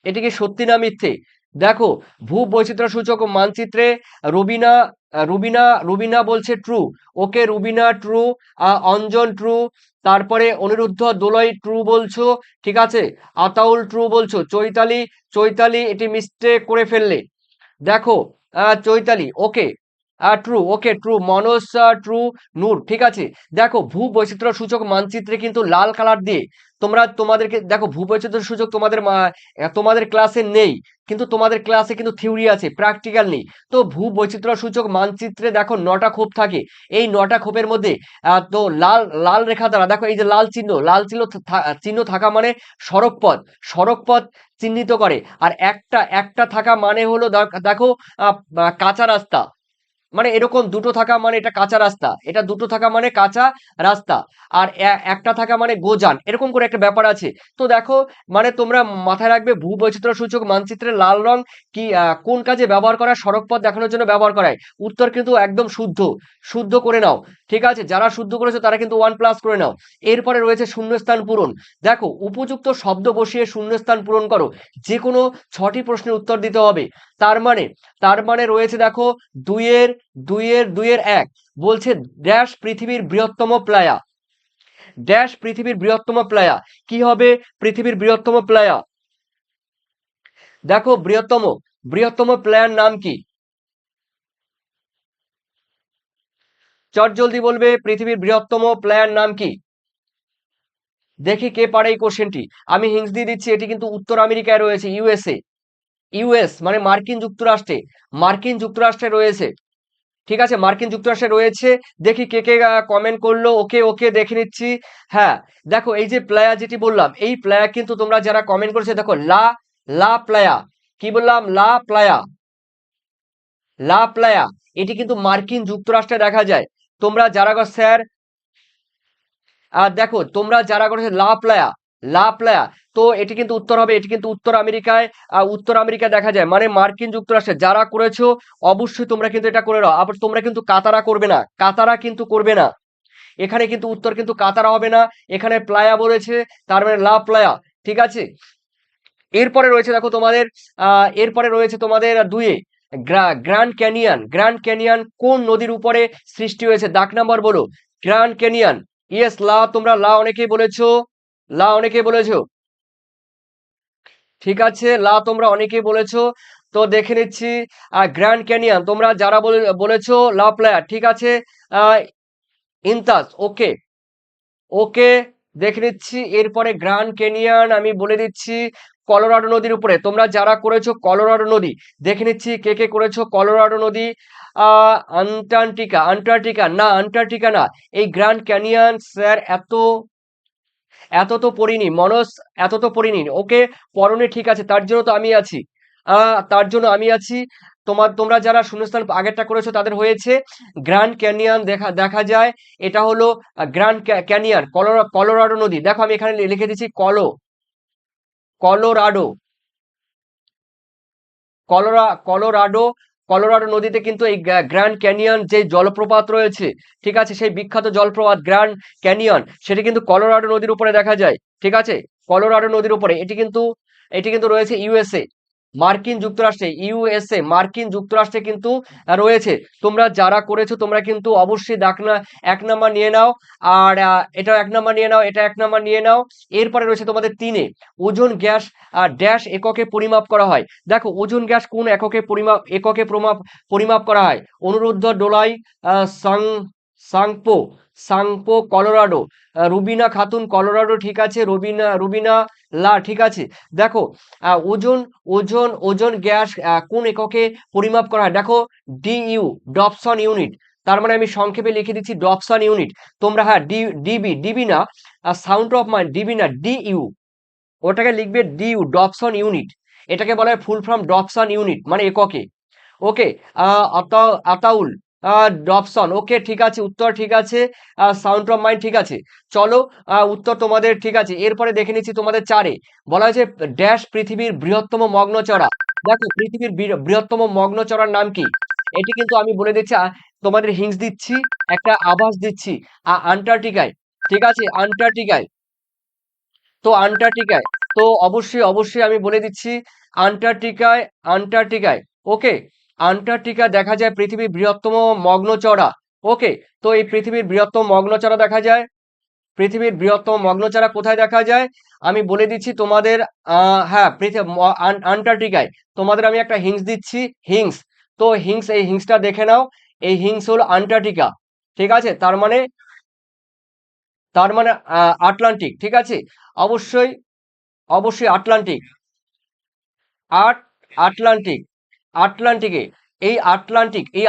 এটি কি সত্যি না মিথ্যে? দেখো ভূ বৈচিত্র্য সূচক মানচিত্রে রুবিনা রুবিনা রুবিনা বলছে ট্রু। ওকে রুবিনা ট্রু, অঞ্জন ট্রু, তারপরে অনিরুদ্ধ দোলই ট্রু বলছো, ঠিক আছে। আতাউল ট্রু বলছো, চৈতালি চৈতালি এটি মিস্টেক করে ফেললে। দেখো চৈতালি ওকে ট্রু, ওকে ট্রু, মনোজ ট্রু, নূর, ঠিক আছে। দেখো ভূ বৈচিত্র্য সূচক মানচিত্রে কিন্তু লাল কালার দিয়ে তোমাদেরকে দেখো ভূ বৈচিত্র্য সূচক তোমাদের ক্লাসে নেই, কিন্তু তোমাদের ক্লাসে কিন্তু থিওরি আছে, প্র্যাকটিক্যাল নেই। তো ভূ বৈচিত্র্য সূচক মানচিত্রে দেখো 9টা খোপ থাকে। এই 9টা খোপের মধ্যে তো লাল লাল রেখা দ্বারা, দেখো এই যে লাল চিহ্ন, লাল চিহ্ন চিহ্ন থাকা মানে সড়কপথ, সড়কপথ চিহ্নিত করে। আর একটা একটা থাকা মানে হলো দেখো কাঁচা রাস্তা, মানে এরকম দুটো থাকা মানে এটা কাঁচা রাস্তা, এটা দুটো থাকা মানে কাঁচা রাস্তা। আর একটা থাকা মানে গোজান, এরকম করে একটা ব্যাপার আছে। তো দেখো মানে তোমরা মাথায় রাখবে ভূ বৈচিত্র্য সূচক মানচিত্রে লাল রং কি কোন কাজে ব্যবহার করা হয়? সড়ক পথ দেখানোর জন্য ব্যবহার করা হয়। উত্তর কিন্তু একদম শুদ্ধ, শুদ্ধ করে নাও, ঠিক আছে। যারা শুদ্ধ করেছো তারা কিন্তু 1+ করে নাও। এরপরে রয়েছে শূন্যস্থান পূরণ। দেখো উপযুক্ত শব্দ বসিয়ে শূন্যস্থান পূরণ করো, যে কোনো 6টি প্রশ্নের উত্তর দিতে হবে। তার মানে রয়েছে দেখো দুইয়ের এক বলছে ড্যাশ পৃথিবীর বৃহত্তম প্লায়া, ড্যাশ পৃথিবীর বৃহত্তম প্লায়া, কি হবে পৃথিবীর বৃহত্তম প্লায়া? দেখো বৃহত্তম, বৃহত্তম প্লায়ার নাম কি? চট জলদি বলবে পৃথিবীর বৃহত্তম প্লায়ার নাম কি? দেখি কে পারে এই কোশ্চেনটি। আমি হিন্টস দিয়ে দিচ্ছি, এটি কিন্তু উত্তর আমেরিকায় রয়েছে, ইউএসএ। ইউএস মানে মার্কিন যুক্তরাষ্ট্রে, মার্কিন যুক্তরাষ্ট্রে রয়েছে, ঠিক আছে, মার্কিন যুক্তরাষ্ট্রে রয়েছে। দেখি কে কে কমেন্ট করলো। ওকে ওকে দেখে নিচ্ছি। হ্যাঁ দেখো এই যে প্লায়া যেটি বললাম, এই প্লায়া কিন্তু তোমরা যারা কমেন্ট করেছে দেখো লা লা প্লায়া, কি বললাম? লা প্লায়া, লা প্লায়া, এটি কিন্তু মার্কিন যুক্তরাষ্ট্রে দেখা যায়। তোমরা যারা স্যার দেখো তোমরা যারা করেছে লা প্লায়া, লা প্লায়া, তো এটি কিন্তু উত্তর হবে, এটি কিন্তু উত্তর আমেরিকায়, উত্তর আমেরিকায় দেখা যায়, মানে মার্কিন যুক্তরাষ্ট্রে। যারা করেছো অবশ্যই তোমরা কিন্তু এটা করে নাও। আবার তোমরা কিন্তু কাতারা করবে না, কাতারা কিন্তু করবে না, এখানে কিন্তু উত্তর কিন্তু কাতারা হবে না, এখানে প্লায়া বলেছে, তার মানে লা প্লায়া, ঠিক আছে। এরপরে রয়েছে দেখো তোমাদের এরপরে রয়েছে তোমাদের দুইয়ে গ্র্যান্ড ক্যানিয়ন, গ্র্যান্ড ক্যানিয়ন কোন নদীর উপরে সৃষ্টি হয়েছে? দাগ নাম্বার বলো। গ্র্যান্ড ক্যানিয়ন, ইয়েস লা, তোমরা লা অনেকেই বলেছো, লা অনেকেই বলেছো, ঠিক আছে, লা তোমরা অনেকেই বলেছো। তো দেখে নিচ্ছি গ্র্যান্ড ক্যানিয়ন তোমরা যারা বলেছো লা প্লায়া, ঠিক আছে। আহ ইনতাস ওকে, ওকে দেখে নিচ্ছি। এরপরে গ্র্যান্ড ক্যানিয়ন আমি বলে দিচ্ছি কলোরাডো নদীর উপরে, তোমরা যারা করেছো কলোরাডো নদী, দেখে নিচ্ছি কে কে করেছো কলোরাডো নদী। আন্টার্কটিকা, আন্টার্কটিকা না, আন্টার্কটিকা না। এই গ্র্যান্ড ক্যানিয়ন স্যার এত এত তো পড়িনি মনস, এত তো পড়িনি। ওকে পড়নি, ঠিক আছে, তার জন্য তো আমি আছি, তার জন্য আমি আছি। তোমরা যারা শূন্যস্থান আগেরটা করেছো তাদের হয়েছে। গ্র্যান্ড ক্যানিয়ন দেখা দেখা যায়, এটা হলো গ্র্যান্ড ক্যানিয়ন কলোরাডো নদী। দেখো আমি এখানে লিখে দিচ্ছি কলোরাডো, কলোরাডো, কলোরাডো নদীতে কিন্তু এই গ্র্যান্ড ক্যানিয়ন যে জলপ্রপাত রয়েছে, ঠিক আছে, সেই বিখ্যাত জলপ্রপাত গ্র্যান্ড ক্যানিয়ন, সেটি কিন্তু কলোরাডো নদীর উপরে দেখা যায়, ঠিক আছে, কলোরাডো নদীর উপরে। এটি কিন্তু রয়েছে ইউএসএ, মার্কিন যুক্তরাষ্ট্রে, ইউএসএ মার্কিন যুক্তরাষ্ট্রে কিন্তু রয়েছে। তোমরা যারা করেছো তোমরা কিন্তু অবশ্যই এক নাম্বার নিয়ে নাও। আর এটা এক নাম্বার নিয়ে নাও, এটা এক নাম্বার নিয়ে নাও। এরপরে রয়েছে তোমাদের 3-এ ওজন গ্যাস ড্যাশ এককে পরিমাপ করা হয়। দেখো ওজন গ্যাস কোন এককে পরিমাপ করা হয়? অনিরুদ্ধ ডোলাই, সাং সাংপো, সাংপো কলোরাডো, রুবিনা খাতুন কলোরাডো, ঠিক আছে, রুবিনা রুবিনা লা, ঠিক আছে। দেখো ওজন, ওজন গ্যাস কোন এককে পরিমাপ করা হয়? দেখো ডিইউ, ডপসন ইউনিট। তার মানে আমি সংক্ষেপে লিখে দিচ্ছি ডপসন ইউনিট। তোমরা হ্যাঁ ডিবি, ডিবি না, সাউন্ড অফ মাইন্ড, ডিবি না, ডিইউ, ওটাকে লিখবে ডিইউ, ডপসন ইউনিট। এটাকে বলা হয় ফুল ফর্ম ডপসন ইউনিট, মানে এককে। ওকে, আতাউল, ডবসন, ওকে, ঠিক আছে, উত্তর ঠিক আছে। সাউন্ড অফ মাইন্ড, ঠিক আছে। চলো, উত্তর তোমাদের ঠিক আছে। এরপরে দেখে নিচ্ছি তোমাদের চারে বলা হয়েছে ড্যাশ পৃথিবীর বৃহত্তম মগ্নচড়া। দেখো পৃথিবীর বৃহত্তম মগ্নচড়ার নাম কি? এটি কিন্তু আমি বলে দিচ্ছি, তোমাদের হিংস দিচ্ছি, একটা আভাস দিচ্ছি, আন্টার্কটিকায়, ঠিক আছে, আন্টার্কটিকায়। তো আন্টার্কটিকায়, তো অবশ্যই অবশ্যই আমি বলে দিচ্ছি, আন্টার্কটিকায়, আন্টার্কটিকায়, ওকে, আন্টার্কটিকা দেখা যায় পৃথিবীর বৃহত্তম মগ্নচড়া। ওকে, তো এই পৃথিবীর বৃহত্তম মগ্নচড়া দেখা যায়, পৃথিবীর বৃহত্তম মগ্নচড়া কোথায় দেখা যায়? আমি বলে দিচ্ছি তোমাদের, হ্যাঁ, আন্টার্কটিকায়। তোমাদের আমি একটা হিংস দিচ্ছি, হিংস। তো হিংস, এই হিংসটা দেখে নাও, এই হিংস হলো আন্টার্কটিকা, ঠিক আছে। তার মানে আটলান্টিক, ঠিক আছে, অবশ্যই, অবশ্যই আটলান্টিক, আট আটলান্টিক, আটলান্টিকে, এই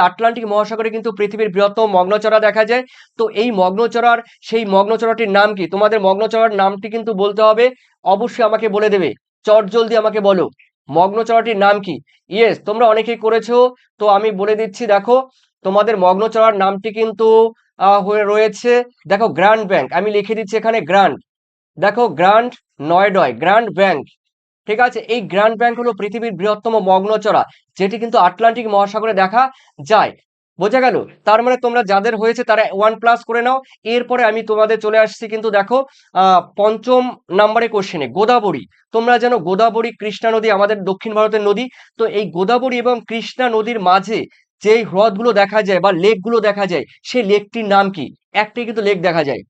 আটলান্টিক মহাসাগরে কিন্তু পৃথিবীর বৃহত্তম মগ্নচড়া দেখা যায়। তো এই মগ্নচড়ার, সেই মগ্নচড়াটির নাম কি? তোমাদের মগ্নচড়ার নামটি কিন্তু বলতে হবে, অবশ্যই আমাকে বলে দেবে, চট জলদি আমাকে বলো মগ্নচড়াটির নাম কি। ইয়েস, তোমরা অনেকেই করেছো, তো আমি বলে দিচ্ছি, দেখো তোমাদের মগ্নচড়ার নামটি কিন্তু হয়ে রয়েছে, দেখো গ্র্যান্ড ব্যাংক, আমি লিখে দিচ্ছি এখানে গ্র্যান্ড, দেখো গ্র্যান্ড নয়ডয়, গ্র্যান্ড ব্যাংক, ঠিক আছে। এই গ্র্যান্ড ব্যাংক হলো পৃথিবীর বৃহত্তম মগ্নচড়া, যেটি কিন্তু আটলান্টিক মহাসাগরে দেখা যায়। বোঝা গেল? তার মানে তোমরা যাদের হয়েছে তারা 1+ করে নাও। এরপরে আমি তোমাদের চলে আসছি কিন্তু, দেখো পঞ্চম নাম্বারে কোশ্চেনে, গোদাবরী। তোমরা জানো গোদাবরী কৃষ্ণা নদী আমাদের দক্ষিণ ভারতের নদী। তো এই গোদাবরী এবং কৃষ্ণা নদীর মাঝে যেই হ্রদগুলো দেখা যায় বা লেকগুলো দেখা যায়, সেই লেকটির নাম কি? একটি কিন্তু লেক দেখা যায়।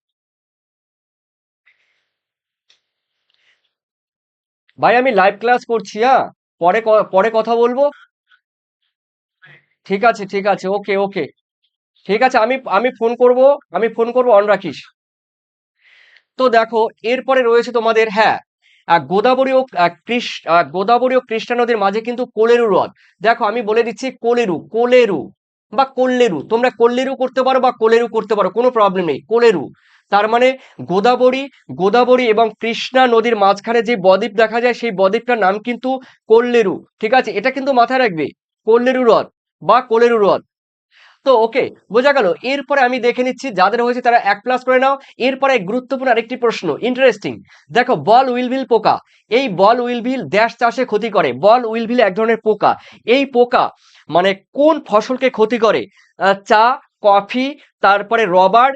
ভাই আমি লাইভ ক্লাস করছি, হ্যাঁ, পরে কথা বলবো। ঠিক আছে, ঠিক আছে, ওকে ওকে, ঠিক আছে, আমি আমি ফোন করব, আমি ফোন করব, অন রাখিস। তো দেখো এরপরে রয়েছে তোমাদের, হ্যাঁ, গোদাবরী ও কৃষ্ণা নদীর মাঝে কিন্তু কোলেরু হ্রদ। দেখো আমি বলে দিচ্ছি কোলেরু, কোলেরু বা কোল্লেরু, তোমরা কোল্লেরু করতে পারো বা কোলেরু করতে পারো, কোনো প্রবলেম নেই, কোলেরু। তার মানে গোদাবরী, গোদাবরী এবং কৃষ্ণা নদীর মাঝখানে যে বদ্বীপ দেখা যায়, সেই বদ্বীপটার নাম কিন্তু কোল্লেরু, ঠিক আছে, এটা কিন্তু মাথায় রাখবে, কোল্লেরু হ্রদ বা কোলেরু হ্রদ। তো ওকে, বোঝা গেল। এরপরে আমি দেখে নিচ্ছি যাদের হয়েছে তারা 1+ করে নাও। এরপরে গুরুত্বপূর্ণ আরেকটি প্রশ্ন, ইন্টারেস্টিং। দেখো বল উইলভিল পোকা, এই বল উইলভিল ড্যাশ চাষে ক্ষতি করে। বল উইলভিল এক ধরনের পোকা, এই পোকা মানে কোন ফসলকে ক্ষতি করে? চা, কফি, তারপরে রবার,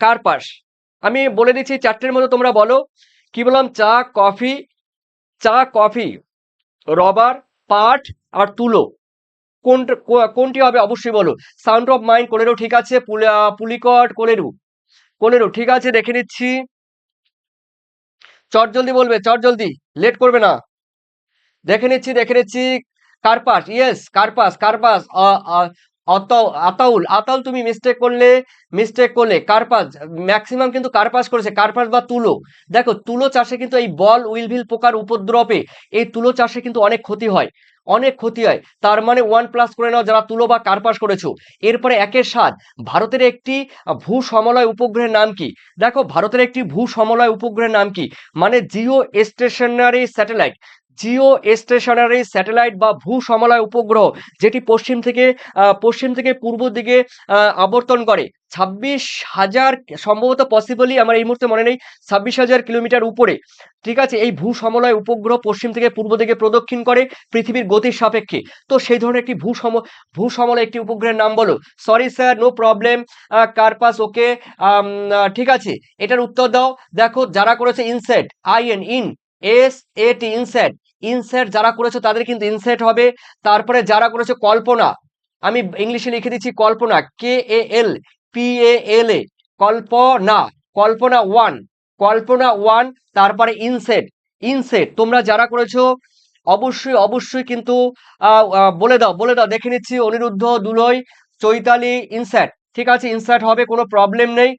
কার্পাস। আমি বলে দিচ্ছি চারটের মধ্যে তোমরা বলো, কি বললাম? চা, কফি, চা, কফি, রবার, পাট আর তুলো, কোনটি হবে অবশ্যই বলো। সাউন্ড অফ মাইন্ড, কোলেরো, ঠিক আছে, পুলিকট, কোলেরু, কোলেরু, ঠিক আছে, দেখে নিচ্ছি, চট জলদি বলবে, চট জলদি, লেট করবে না। দেখে নিচ্ছি, দেখে নিচ্ছি, কার্পাস, ইয়েস, কার্পাস, কার্পাস, আতাউল, আতাউল তুমি মিস্টেক করলে, কার্পাস, ম্যাক্সিমাম কিন্তু কার্পাস করেছে, কার্পাস বা তুলো। দেখো তুলো চাষে কিন্তু এই বল উইলভিল পোকার উপদ্রবে এই তুলো চাষে কিন্তু অনেক ক্ষতি হয়, অনেক ক্ষতি হয়। তার মানে 1+ করে নাও যারা তুলো বা কার্পাস করেছো। এরপরে 1-7, ভারতের একটি ভূ সমলয় উপগ্রহের নাম কি? দেখো ভারতের একটি ভূ সমলয় উপগ্রহের নাম কি? মানে geostationary satellite, geostationary satellite বা ভূ সমলয় উপগ্রহ, যেটি পশ্চিম থেকে পূর্ব দিকে আবর্তন করে 26,000, সম্ভবত পসিবলি আমার এই মুহূর্তে মনে নেই, 26,000 কিলোমিটার উপরে, ঠিক আছে। এই ভূ সমলয় উপগ্রহ পশ্চিম থেকে পূর্ব দিকে প্রদক্ষিণ করে পৃথিবীর গতির সাপেক্ষে। তো সেই ধরনের একটি ভূ সমলয় একটি উপগ্রহের নাম বলো। সরি স্যার, নো প্রবলেম, কার্পাস, ওকে, ঠিক আছে, এটার উত্তর দাও। দেখো যারা করেছে ইনসেট, INSAT, ইনসেট, ইনসেট যারা করেছে তাদের কিন্তু ইনসেট হবে। তারপরে যারা করেছে কল্পনা, আমি ইংলিশে লিখে দিচ্ছি কল্পনা, KALPALA, কল্পনা, কল্পনা 1, কল্পনা 1, তারপরে ইনসেট, ইনসেট তোমরা যারা করেছো অবশ্যই অবশ্যই কিন্তু বলে দাও, বলে দাও, দেখে নিচ্ছি, অনিরুদ্ধ, দুলই, চৈতালি, ইনসেট, ঠিক আছে, ইনসার্ট হবে, কোনো প্রবলেম নেই।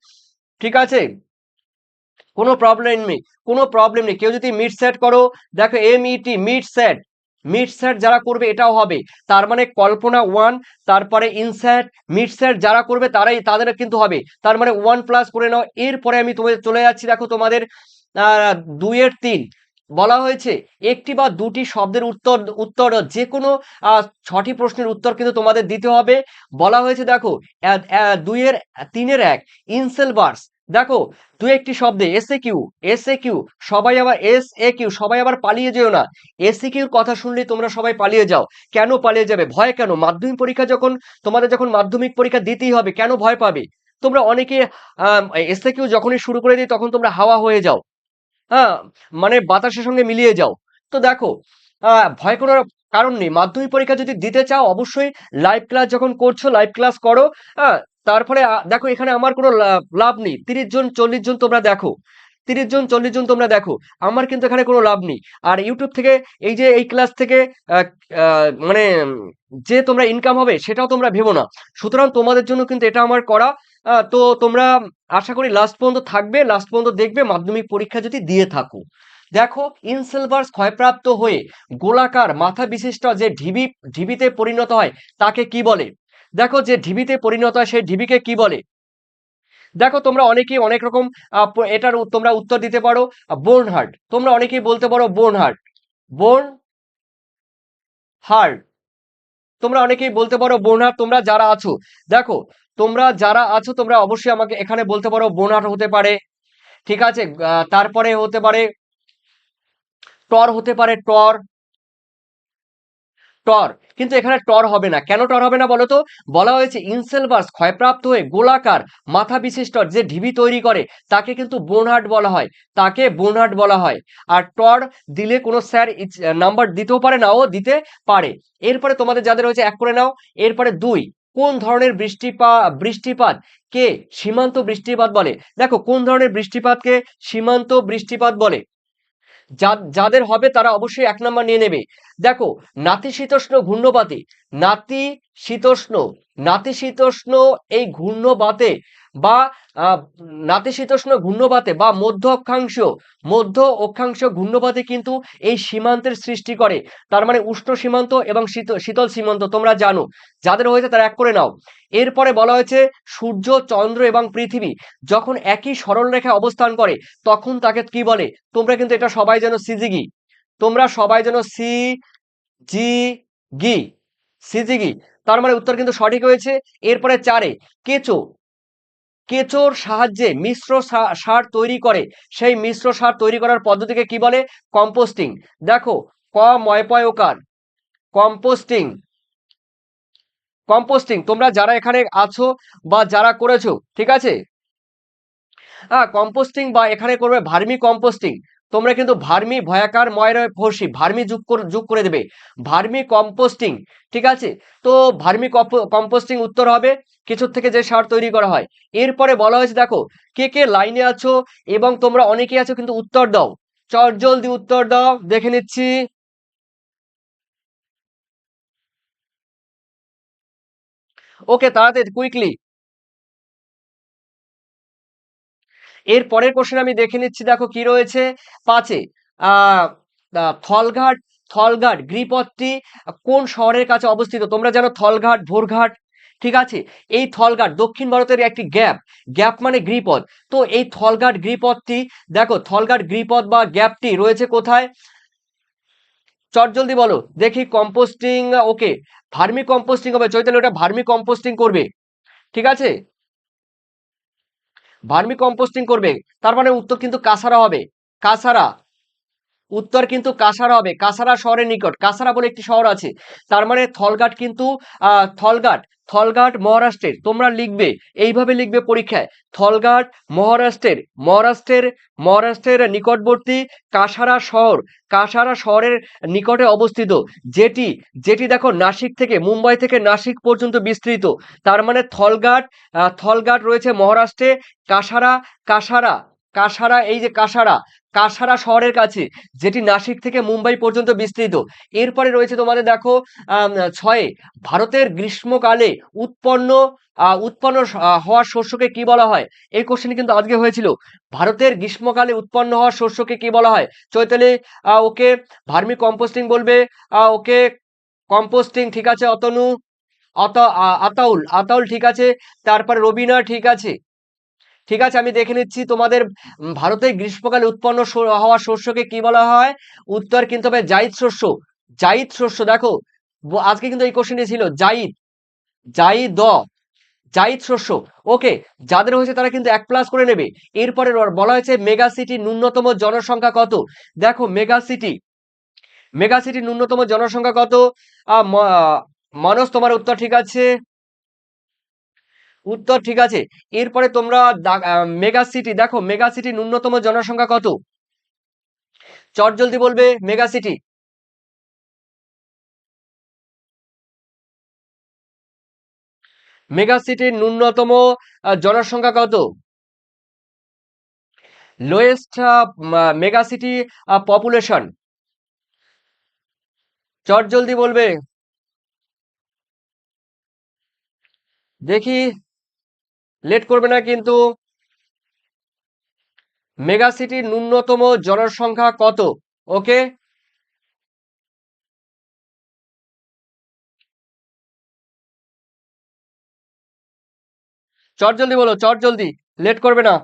ঠিক আছে, কোনো প্রবলেম নেই, কোনো প্রবলেম নেই। কেউ যদি মিড সেট করো, দেখো MIT mid set, mid set যারা করবে এটাও হবে। তার মানে কল্পনা 1, তারপরে ইনসেট মিড সেট যারা করবে তারাই, তাদের কিন্তু হবে। তার মানে 1+ করে নাও। এরপরে আমি তোমাদের চলে যাচ্ছি, দেখো তোমাদের 2-এর 3 বলা হয়েছে একটি বা দুটি শব্দের উত্তর, উত্তর যে কোনো 6টি প্রশ্নের উত্তর কিন্তু তোমাদের দিতে হবে। বলা হয়েছে দেখো 2-এর 3-এর 1 ইনসেলবার্স, দেখো দু একটি শব্দে এসএকিউ, এসএকিউ সবাই আবার, এসএকিউ সবাই আবার পালিয়ে যেও না। এসএকিউর কথা শুনলে তোমরা সবাই পালিয়ে যাও। কেন পালিয়ে যাবে, ভয় কেন? মাধ্যমিক পরীক্ষা যখন তোমাদের, যখন মাধ্যমিক পরীক্ষা দিতেই হবে, কেন ভয় পাবে? তোমরা অনেকে এসএকিউ যখনই শুরু করে দিই তখন তোমরা হাওয়া হয়ে যাও, হ্যাঁ, মানে বাতাসের সঙ্গে মিলিয়ে যাও। তো দেখো ভয় করার কারণ নেই। মাধ্যমিক পরীক্ষা যদি দিতে চাও অবশ্যই লাইভ ক্লাস যখন করছো, লাইভ ক্লাস করো। হ্যাঁ, তারপরে দেখো এখানে আমার কোনো লাভ নেই। 30 জন 40 জন তোমরা দেখো, 30 জন 40 জন তোমরা দেখো, আমার কিন্তু এখানে কোনো লাভ নেই। আর ইউটিউব থেকে এই যে এই ক্লাস থেকে আহ, মানে যে তোমরা ইনকাম হবে সেটাও তোমরা ভেবো না। সুতরাং তোমাদের জন্য কিন্তু এটা আমার করা। তো তোমরা আশা করি লাস্ট পর্যন্ত থাকবে, লাস্ট পর্যন্ত দেখবে মাধ্যমিক পরীক্ষা যদি দিয়ে থাকো। দেখো ইনসেলভার্স ক্ষয়প্রাপ্ত হয়ে গোলাকার মাথা বিশিষ্ট যে ঢিবিতে পরিণত হয় তাকে কি বলে? দেখো যে ঢিবিতে পরিণত হয় সেই ঢিবিকে কি বলে? দেখো তোমরা অনেকেই অনেক রকম এটার তোমরা উত্তর দিতে পারো। বোর্ন হার্ট, তোমরা অনেকেই বলতে পারো বোর্ন হার্ট, বোর্ন হার্ট, তোমরা অনেকেই বলতে পারো বোর্ন হার্ট। তোমরা যারা আছো, দেখো তোমরা যারা আছো তোমরা অবশ্যই আমাকে এখানে বলতে পারো বোর্ন হার্ট হতে পারে। ঠিক আছে, তারপরে হতে পারে টর, হতে পারে টর, টর। কিন্তু এখানে টর হবে না, কেন টর হবে না বলো তো? বলা হয়েছে ইনসেলভার্স ক্ষয়প্রাপ্ত হয়ে গোলাকার মাথা বিশিষ্ট যে ঢিবি তৈরি করে তাকে কিন্তু বোনহার্ট বলা হয়, তাকে বোনহার্ট বলা হয়। আর টর দিলে কোনো স্যার নাম্বার দিতেও পারে, নাও দিতে পারে। এরপরে তোমাদের যাদের হয়েছে 1 করে নাও। এরপরে 2, কোন ধরনের বৃষ্টিপাত কে সীমান্ত বৃষ্টিপাত বলে? দেখো কোন ধরনের বৃষ্টিপাতকে সীমান্ত বৃষ্টিপাত বলে? যাদের হবে তারা অবশ্যই 1 নাম্বার নিয়ে নেবে। দেখো নাতিশীতোষ্ণ ঘূর্ণবাতে, নাতিশীতোষ্ণ, নাতিশীতোষ্ণ এই ঘূর্ণবাতে বা আহ, নাতিশীতোষ্ণ ঘূর্ণবাতে বা মধ্য অক্ষাংশ ঘূর্ণবাতে কিন্তু এই সীমান্তের সৃষ্টি করে। তার মানে উষ্ণ সীমান্ত এবং শীতল সীমান্ত তোমরা জানো। যাদের হয়েছে তারা 1 করে নাও। এরপরে বলা হয়েছে সূর্য, চন্দ্র এবং পৃথিবী যখন একই সরলরেখায় অবস্থান করে তখন তাকে কি বলে? তোমরা কিন্তু এটা সবাই জানো, সিজিগি। তোমরা সবাই জানো সি জি গি, সিজিগি। তার মানে উত্তর কিন্তু সঠিক হয়েছে। এরপরে 4-এ কেঁচো, কেঁচোর সাহায্যে মিশ্র সার তৈরি করে, সেই মিশ্র সার তৈরি করার পদ্ধতিকে কি বলে? কম্পোস্টিং। দেখো ক ময় পয় ওকার, কম্পোস্টিং, কম্পোস্টিং। তোমরা যারা এখানে আছো বা যারা করেছো, ঠিক আছে, কম্পোস্টিং বা এখানে করবে ভার্মি কম্পোস্টিং। তোমরা কিন্তু ভার্মি ভয়াকার ময়রায় ফসি ভার্মি যোগ করে দেবে, ভার্মি কম্পোস্টিং। ঠিক আছে, তো ভার্মি কম্পোস্টিং উত্তর হবে কিছুর থেকে যে সার তৈরি করা হয়। এরপরে বলা হয়েছে দেখো কে কে লাইনে আছো এবং তোমরা অনেকেই আছো কিন্তু উত্তর দাও, চট জলদি উত্তর দাও, দেখে নিচ্ছি। ওকে, তাড়াতাড়ি কুইকলি। এর পরের কোশ্চেন আমি দেখে নিচ্ছি, দেখো কি রয়েছে 5-এ। আহ থলঘাট, থলঘাট গিরিপথটি কোন শহরের কাছে অবস্থিত? তোমরা জানো থলঘাট, ভোরঘাট। ঠিক আছে, এই থলঘাট দক্ষিণ ভারতের একটি গ্যাপ মানে গিরিপথ। তো এই থলঘাট গিরিপথটি, দেখো থলঘাট গিরিপথ বা গ্যাপটি রয়েছে কোথায়? চট জলদি বলো দেখি। কম্পোস্টিং, ওকে, ভার্মি কম্পোস্টিং হবে চৈতালি, ওটা ভার্মি কম্পোস্টিং করবে। ঠিক আছে, ভার্মি কম্পোস্টিং করবে। তার মানে উত্তর কিন্তু কাসারা হবে, কাসারা। উত্তর কিন্তু কাসারা হবে, কাসারা শহরের নিকট, কাসারা বলে একটি শহর আছে। তার মানে থলঘাট কিন্তু থলঘাট, থলঘাট মহারাষ্ট্রের, তোমরা লিখবে এইভাবে লিখবে পরীক্ষায়, থলঘাট মহারাষ্ট্রের নিকটবর্তী কাসারা শহর, কাসারা শহরের নিকটে অবস্থিত, যেটি যেটি দেখো নাসিক থেকে, মুম্বাই থেকে নাসিক পর্যন্ত বিস্তৃত। তার মানে থলঘাট, থলঘাট রয়েছে মহারাষ্ট্রে, কাসারা, কাসারা কাসারা, এই যে কাসারা, কাসারা শহরের কাছে, যেটি নাসিক থেকে মুম্বাই পর্যন্ত বিস্তৃত। এরপরে রয়েছে তোমাদের দেখো 6 ভারতের গ্রীষ্মকালে উৎপন্ন হওয়া শস্যকে কি বলা হয়? এই কোশ্চেন কিন্তু আজকে হয়েছিল। ভারতের গ্রীষ্মকালে উৎপন্ন হওয়া শস্যকে কি বলা হয়? চৈতালি ওকে ভার্মি কম্পোস্টিং বলবে, ওকে কম্পোস্টিং ঠিক আছে, অতনু আতাউল আতাউল ঠিক আছে, তারপরে রবিনা ঠিক আছে। ঠিক আছে, আমি দেখে নিচ্ছি তোমাদের ভারতের গ্রীষ্মকালে উৎপন্ন হওয়া শস্যকে কি বলা হয়? উত্তর কিন্তু হবে জায়িদ শস্য। জায়িদ শস্য, দেখো আজকে কিন্তু এই কোশ্চেনটি ছিল জায়িদ, জায়িদ জায়িদ শস্য। ওকে, যাদের হয়েছে তারা কিন্তু 1+ করে নেবে। এরপরে বলা হয়েছে মেগা সিটি ন্যূনতম জনসংখ্যা কত? দেখো মেগা সিটি ন্যূনতম জনসংখ্যা কত? মানস তোমার উত্তর ঠিক আছে, উত্তর ঠিক আছে। এরপরে তোমরা মেগা সিটি, দেখো মেগা সিটি ন্যূনতম জনসংখ্যা কত? চট জলদি বলবে মেগা সিটি। মেগা সিটির ন্যূনতম জনসংখ্যা কত? লোয়েস্ট মেগা সিটি পপুলেশন, চট জলদি বলবে দেখি, লেট করবে না কিন্তু। মেগা সিটির ন্যূনতম জনসংখ্যা কত? ওকে, চট জলদি বলো, চট জলদি, লেট করবে না।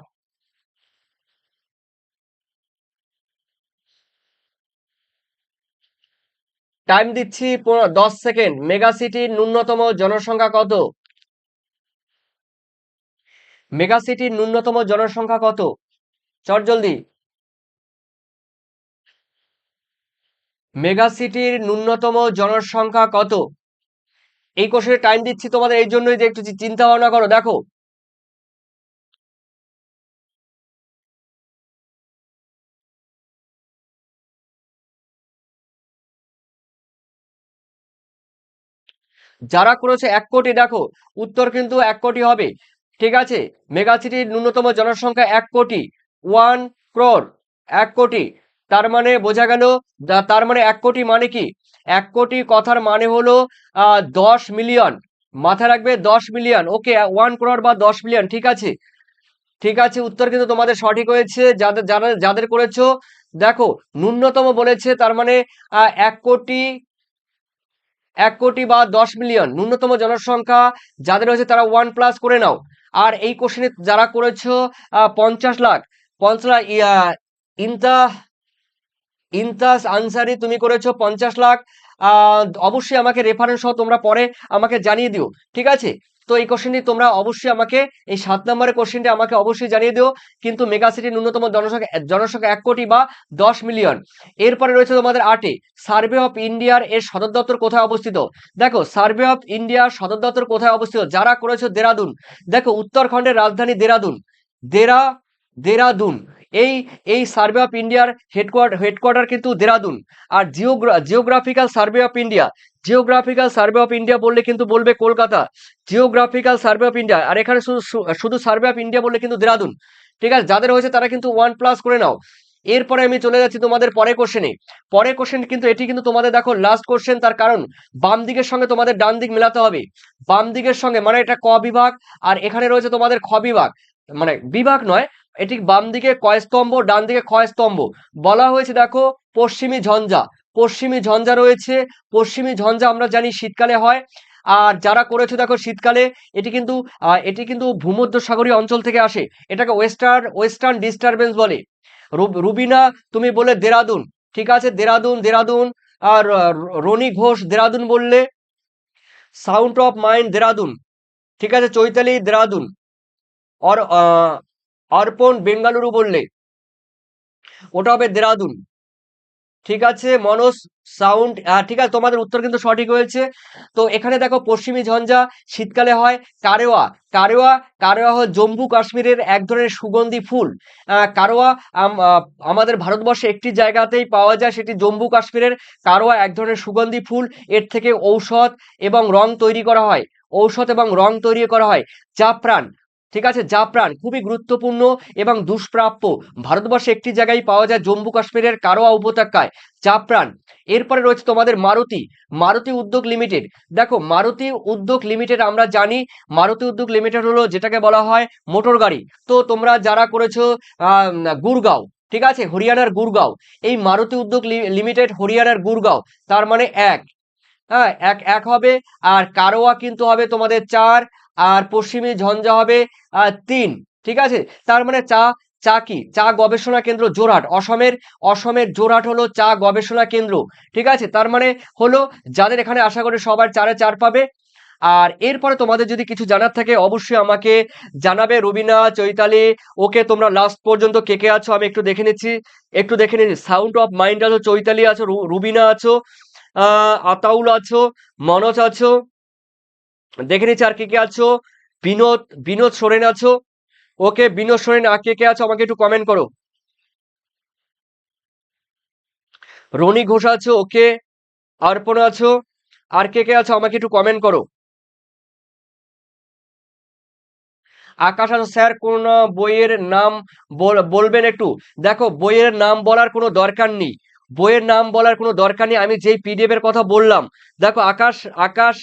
টাইম দিচ্ছি 10 সেকেন্ড। মেগা সিটির ন্যূনতম জনসংখ্যা কত? মেগা সিটির ন্যূনতম জনসংখ্যা কত? চট জলদি। মেগা সিটির ন্যূনতম জনসংখ্যা কত? এই কোশ্চেনে টাইম দিচ্ছি তোমাদের এই জন্যই যে একটু চিন্তা ভাবনা করো। দেখো যারা করেছে 1 কোটি, দেখো উত্তর কিন্তু 1 কোটি হবে। ঠিক আছে, মেগা সিটির ন্যূনতম জনসংখ্যা 1 কোটি, 1 crore, 1 কোটি। তার মানে বোঝা গেল, তার মানে 1 কোটি মানে কি? 1 কোটি কথার মানে হলো 10 মিলিয়ন। মাথায় রাখবে 10 মিলিয়ন। ওকে, 1 crore বা 10 মিলিয়ন। ঠিক আছে, ঠিক আছে, উত্তর কিন্তু তোমাদের সঠিক হয়েছে, যাদের যারা যাদের করেছো। দেখো ন্যূনতম বলেছে, তার মানে 1 কোটি, 1 কোটি বা 10 মিলিয়ন ন্যূনতম জনসংখ্যা যাদের হয়েছে তারা 1+ করে নাও। আর এই কোশ্চেনে যারা করেছো 50 লাখ, 50 লাখ ইনতা ইনতাস আনসারি তুমি করেছো 50 লাখ। অবশ্যই আমাকে রেফারেন্স সহ তোমরা পরে আমাকে জানিয়ে দিও। ঠিক আছে, তো এই কোশ্চেনটি তোমরা অবশ্যই আমাকে, এই 7 নম্বরের কোশ্চেনটি আমাকে অবশ্যই জানিয়ে দিও। কিন্তু মেগা সিটির ন্যূনতম জনসংখ্যা 1 কোটি বা 10 মিলিয়ন। এরপরে রয়েছে তোমাদের 8-এ সার্ভে অফ ইন্ডিয়ার এর সদর দপ্তর কোথায় অবস্থিত? দেখো সার্ভে অফ ইন্ডিয়ার সদর দপ্তর কোথায় অবস্থিত? যারা করেছো দেরাদুন। দেখো উত্তরাখণ্ডের রাজধানী দেরাদুন, দেরাদুন। এই এই সার্ভে অফ ইন্ডিয়ার হেডকোয়ার্টার কিন্তু দেরাদুন। আর geographical survey of India, geographical survey of India বললে কিন্তু বলবে Kolkata. Geographical survey of India, আর এখানে শুধু সার্ভে অফ ইন্ডিয়া বললে কিন্তু দেরাদুন। ঠিক আছে, যাদের হয়েছে তারা কিন্তু 1+ করে নাও। এরপরে আমি চলে যাচ্ছি তোমাদের পরের কোশ্চেনে। পরের কোশ্চেন কিন্তু এটি কিন্তু তোমাদের দেখো লাস্ট কোশ্চেন, তার কারণ বাম দিকের সঙ্গে তোমাদের ডান দিক মেলাতে হবে। বাম দিকের সঙ্গে মানে এটা ক বিভাগ, আর এখানে রয়েছে তোমাদের খ বিভাগ, মানে বিভাগ নয়, এটি বাম দিকে ক স্তম্ভ, ডান দিকে খ স্তম্ভ। বলা হয়েছে দেখো পশ্চিমী ঝঞ্ঝা, পশ্চিমী ঝঞ্ঝা রয়েছে। পশ্চিমী ঝঞ্ঝা আমরা জানি শীতকালে হয়। আর যারা করেছে দেখো শীতকালে, এটি কিন্তু ভূমধ্যসাগরীয় অঞ্চল থেকে আসে। এটাকে ওয়েস্টার্ন ডিস্টারবেন্স বলে। রুবিনা তুমি বলে দেরাদুন। ঠিক আছে, দেরাদুন, দেরাদুন। আর রনি ঘোষ দেরাদুন বললে। Sound of mind Dehradun. ঠিক আছে, চৈতালি দেরাদুন। আর অর্পণ বেঙ্গালুরু বললে, ওটা হবে দেরাদুন। ঠিক আছে মনোজ সাউন্ড, ঠিক আছে, তোমাদের উত্তর কিন্তু সঠিক হয়েছে। তো এখানে দেখো পশ্চিমী ঝঞ্ঝা শীতকালে হয়। কারেওয়া, কারেওয়া, কারেওয়া হল জম্মু কাশ্মীরের এক ধরনের সুগন্ধি ফুল। কারোয়া আমাদের ভারতবর্ষে একটি জায়গাতেই পাওয়া যায়, সেটি জম্মু কাশ্মীরের। কারোয়া এক ধরনের সুগন্ধি ফুল, এর থেকে ঔষধ এবং রং তৈরি করা হয়, ঔষধ এবং রং তৈরি করা হয়। জাফরান, ঠিক আছে, জাফরান খুবই গুরুত্বপূর্ণ এবং দুষ্প্রাপ্য। ভারতবর্ষে একটি জায়গায় পাওয়া যায়, জম্মু কাশ্মীরের কারোয়া উপত্যকায় জাফরান। এরপরে রয়েছে তোমাদের মারুতি, মারুতি উদ্যোগ লিমিটেড। দেখো মারুতি উদ্যোগ লিমিটেড আমরা জানি, মারুতি উদ্যোগ লিমিটেড হলো যেটাকে বলা হয় মোটর গাড়ি। তো তোমরা যারা করেছো গুরগাঁও, ঠিক আছে, হরিয়ানার গুরগাঁও, এই মারুতি উদ্যোগ লিমিটেড হরিয়ানার গুরগাঁও, তার মানে এক। হ্যাঁ, এক এক হবে। আর কারোয়া কিন্তু হবে তোমাদের 4, আর পশ্চিমী ঝঞ্ঝা হবে 3। ঠিক আছে, তার মানে চা, চা কি, চা গবেষণা কেন্দ্র যোরহাট, অসমের যোরহাট হলো চা গবেষণা কেন্দ্র। ঠিক আছে, তার মানে হলো যাদের এখানে আশা করি সবার 4-এ 4 পাবে। আর এরপরে তোমাদের যদি কিছু জানার থাকে অবশ্যই আমাকে জানাবে। রুবিনা, চৈতালি, ওকে তোমরা লাস্ট পর্যন্ত কে কে আছো আমি একটু দেখে নিচ্ছি। সাউন্ড অফ মাইন্ড আছো, চৈতালি আছো, রুবিনা আছো, আতাউল আছো, মনোজ আছো, দেখে নিচ্ছি আর কে কে আছো। বিনোদ, বিনোদ সোরেন আছো। ওকে বিনোদ সোরেন, আর কে কে আছো আমাকে একটু কমেন্ট করো। রনি ঘোষ আছো, ওকে। অর্পণ আছো, আর কে কে আছো আমাকে একটু কমেন্ট করো। আকাশ আছো। স্যার কোন বইয়ের নাম বলবেন একটু। দেখো বইয়ের নাম বলার কোনো দরকার নেই, বইয়ের নাম বলার কোনো দরকার নেই। আমি যেই পিডিএফ এর কথা বললাম, দেখো আকাশ, আকাশ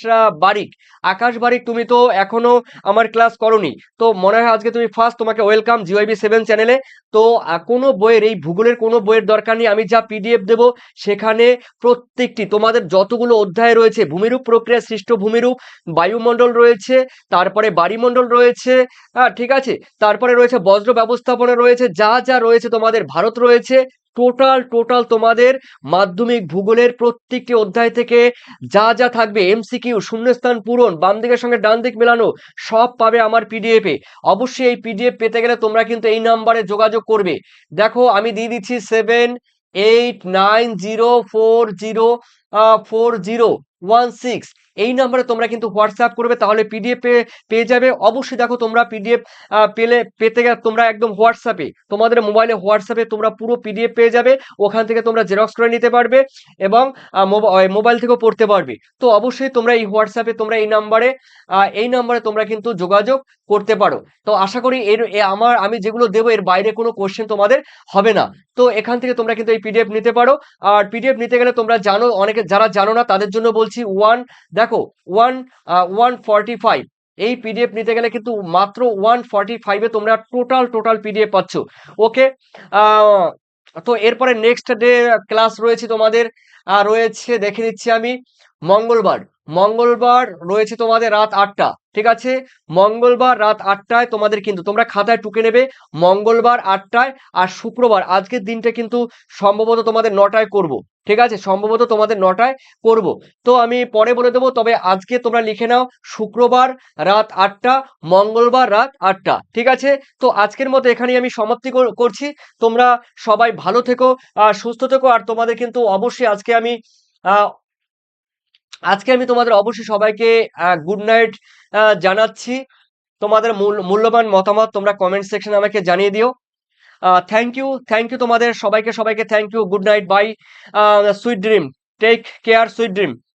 বারিক, আকাশ বারিক, তুমি তো এখনো আমার ক্লাস করোনি, তো মনে হয় আজকে তুমি ফার্স্ট, তোমাকে ওয়েলকাম জিওআইবি 7 চ্যানেলে। তো কোনো বইয়ের, এই ভূগোলের কোনো বইয়ের দরকার নেই। আমি যা পিডিএফ দেবো সেখানে প্রত্যেকটি তোমাদের যতগুলো অধ্যায় রয়েছে, ভূমিরূপ প্রক্রিয়া সৃষ্ট ভূমিরূপ, বায়ুমণ্ডল রয়েছে, তারপরে বাড়িমণ্ডল রয়েছে, হ্যাঁ ঠিক আছে, তারপরে রয়েছে বজ্র ব্যবস্থাপনা রয়েছে, যা যা রয়েছে তোমাদের ভারত রয়েছে, টোটাল তোমাদের মাধ্যমিক ভূগোলের প্রত্যেকটি অধ্যায় থেকে যা যা থাকবে, এমসিকিউ, শূন্যস্থান পূরণ, বাম দিকের সঙ্গে ডান দিক মেলানো, সব পাবে আমার পিডিএফ এ। অবশ্যই এই পিডিএফ পেতে গেলে তোমরা কিন্তু এই নাম্বারে যোগাযোগ করবে। দেখো আমি দিয়ে দিচ্ছি 7890404016, এই নাম্বারে তোমরা কিন্তু হোয়াটসঅ্যাপ করবে, তাহলে পিডিএফ পেয়ে যাবে। অবশ্যই দেখো তোমরা পিডিএফ পেতে গেলে তোমরা একদম হোয়াটসঅ্যাপে, তোমাদের মোবাইলে হোয়াটসঅ্যাপে তোমরা পুরো পিডিএফ পেয়ে যাবে। ওখান থেকে তোমরা জেরক্স করে নিতে পারবে এবং মোবাইল থেকেও পড়তে পারবে। তো অবশ্যই তোমরা এই হোয়াটসঅ্যাপে, তোমরা এই নাম্বারে তোমরা কিন্তু যোগাযোগ করতে পারো। তো আশা করি আমি যেগুলো দেবো এর বাইরে কোনো কোশ্চেন তোমাদের হবে না। তো এখান থেকে তোমরা কিন্তু এই পিডিএফ নিতে পারো। আর পিডিএফ নিতে গেলে তোমরা জানো, অনেকে যারা জানো না তাদের জন্য বলছি, দেখো 145, এই পিডিএফ নিতে গেলে কিন্তু মাত্র 145-এ তোমরা টোটাল পিডিএফ পাচ্ছ। ওকে, তো এরপরে নেক্সট ডে ক্লাস রয়েছে তোমাদের, রয়েছে দেখে নিচ্ছি আমি, মঙ্গলবার, মঙ্গলবার রয়েছে তোমাদের রাত 8টা। ঠিক আছে, মঙ্গলবার রাত 8টায় তোমাদের কিন্তু, তোমরা খাতায় টুকে নেবে, মঙ্গলবার 8টায়। আর শুক্রবার, আজকের দিনটা কিন্তু সম্ভবত তোমাদের 9টায় করব। ঠিক আছে, সম্ভবত তোমাদের 9টায় করব। তো আমি পরে বলে দেবো, তবে আজকে তোমরা লিখে নাও, শুক্রবার রাত 8টা, মঙ্গলবার রাত 8টা। ঠিক আছে, তো আজকের মতো এখানেই আমি সমাপ্তি করছি। তোমরা সবাই ভালো থেকো, সুস্থ থেকো। আর তোমাদের কিন্তু অবশ্যই আহ, আজকে আমি তোমাদের অবশ্যই সবাইকে গুড নাইট জানাচ্ছি। তোমাদের মূল্যবান মতামত তোমরা কমেন্ট সেকশনে আমাকে জানিয়ে দিও। থ্যাংক ইউ তোমাদের সবাইকে thank you. Good night, bye, sweet dream, take care, sweet dream.